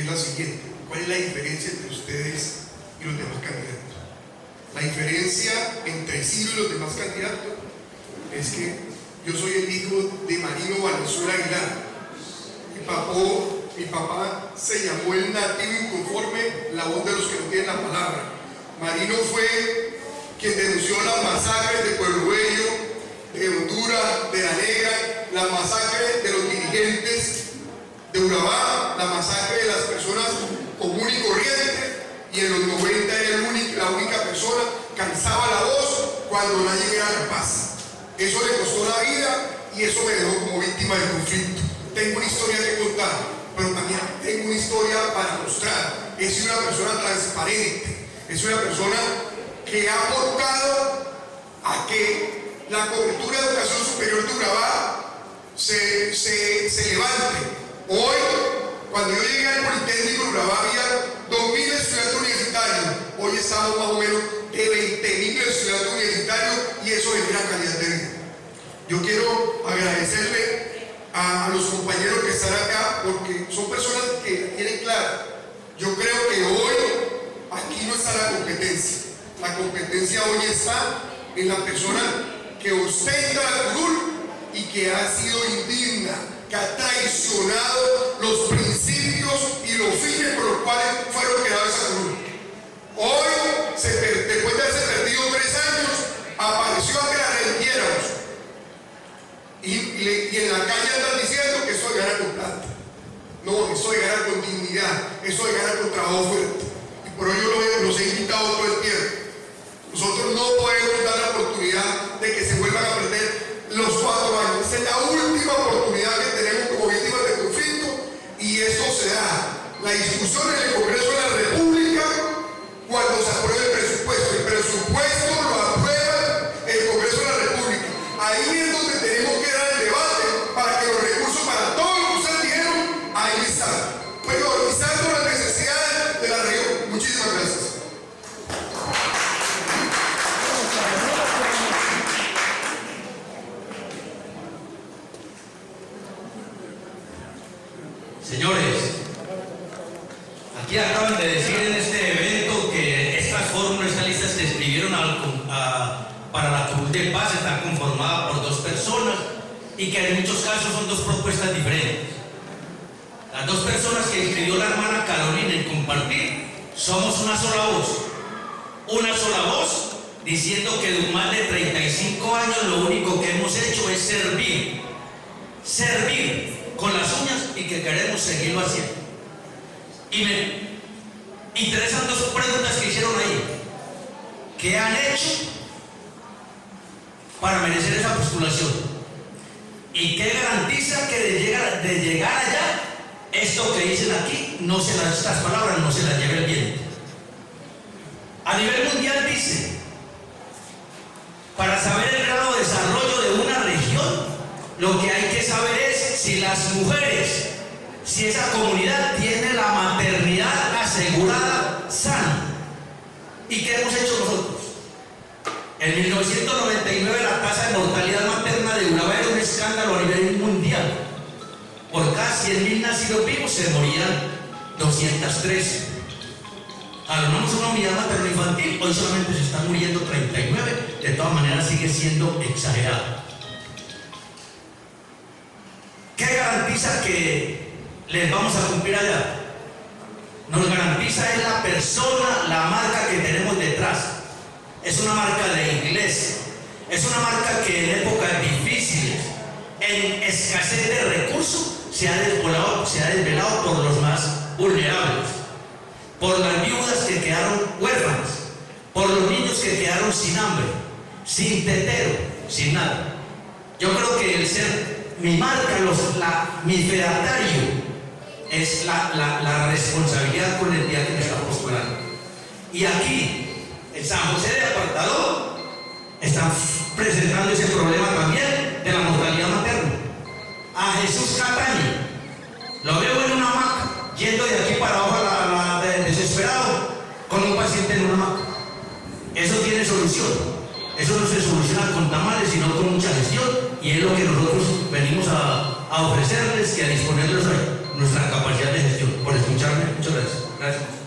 es la siguiente. ¿Cuál es la diferencia entre ustedes y los demás candidatos? La diferencia entre Ciro y los demás candidatos es que yo soy el hijo de Marino Valenzuela Aguilar. Mi papá se llamó el nativo inconforme, la voz de los que no tienen la palabra. Marino fue quien denunció las masacres de Pueblo Bello, de Honduras, de La Negra, las masacres de los dirigentes de Urabá, la masacre de las personas comunes y corrientes, y en los 90 era la única persona que alzaba la voz cuando nadie era la paz. Eso le costó la vida y eso me dejó como víctima del conflicto. Tengo una historia que contar, pero también tengo una historia para mostrar. He sido una persona transparente, es una persona que ha aportado a que la cobertura de educación superior de Urabá se levante. Hoy, cuando yo llegué al Politécnico de Urabá había 2.000 estudiantes universitarios. Hoy estamos más o menos de 20.000 estudiantes universitarios y eso genera calidad de vida. Yo quiero agradecerle a los compañeros que están acá porque son personas que tienen claro. Yo creo que hoy aquí no está la competencia. La competencia hoy está en la persona que ostenta la curul y que ha sido indigna, que ha traicionado los principios y los fines por los cuales fueron creados esa curul. Hoy, después de haberse perdido 3 años, apareció a que la rendiéramos. Y en la calle andan diciendo que eso es ganar con plata. No, eso es ganar con dignidad, eso es ganar con trabajo fuerte. Y por ello los he invitado todo el tiempo. Nosotros no podemos dar la oportunidad de que se vuelvan a perder los 4 años. Esa es la última oportunidad que tenemos como víctimas de conflicto y eso se da. La discusión en el Congreso de la República cuando se apruebe el presupuesto. El presupuesto lo aprueba el Congreso de la República. Ahí es donde tenemos que dar el debate para que los recursos para todo lo que ustedes dijeron, ahí están. Priorizando las necesidades de la región. Muchísimas gracias. Señores, aquí acaban de decir en este evento que estas fórmulas, estas listas que escribieron para la Cruz de Paz están conformadas por 2 personas y que en muchos casos son 2 propuestas diferentes. Las 2 personas que escribió la hermana Carolina en compartir, somos una sola voz diciendo que de más de 35 años lo único que hemos hecho es servir con las uñas y que queremos seguirlo haciendo. Y me interesan 2 preguntas que hicieron ahí. ¿Qué han hecho para merecer esa postulación? ¿Y qué garantiza que de llegar allá, esto que dicen aquí, estas palabras no se las lleve el viento? A nivel mundial dice, para saber el grado de desarrollo de una región, lo que hay que saber es si las mujeres, si esa comunidad tiene la maternidad asegurada sana. ¿Y qué hemos hecho nosotros? En 1999 la tasa de mortalidad materna de Urabá era un escándalo a nivel mundial. Por cada 100.000 nacidos vivos se morían 213. Hablamos de una unidad materno-infantil, hoy solamente se están muriendo 39, de todas maneras sigue siendo exagerado. ¿Qué garantiza que les vamos a cumplir allá? Nos garantiza es la persona, la marca que tenemos detrás. Es una marca de iglesia, es una marca que en épocas difíciles, en escasez de recursos, se ha desvelado por los más vulnerables, por las viudas que quedaron huérfanas, por los niños que quedaron sin hambre, sin tetero, sin nada. Yo creo que el ser mi marca, mi fedatario, es la responsabilidad con el día que me está postulando. Y aquí, en San José de Apartador, están presentando ese problema también de la mortalidad materna. A Jesús Cataño, lo veo en una hamaca, yendo de aquí para abajo desesperado, con un paciente en una hamaca. Eso tiene solución. Eso no se soluciona con tamales, sino con mucha gestión, y es lo que nosotros venimos a ofrecerles y a disponerles hoy. nuestra capacidad de gestión. Por escucharme, muchas gracias. Gracias.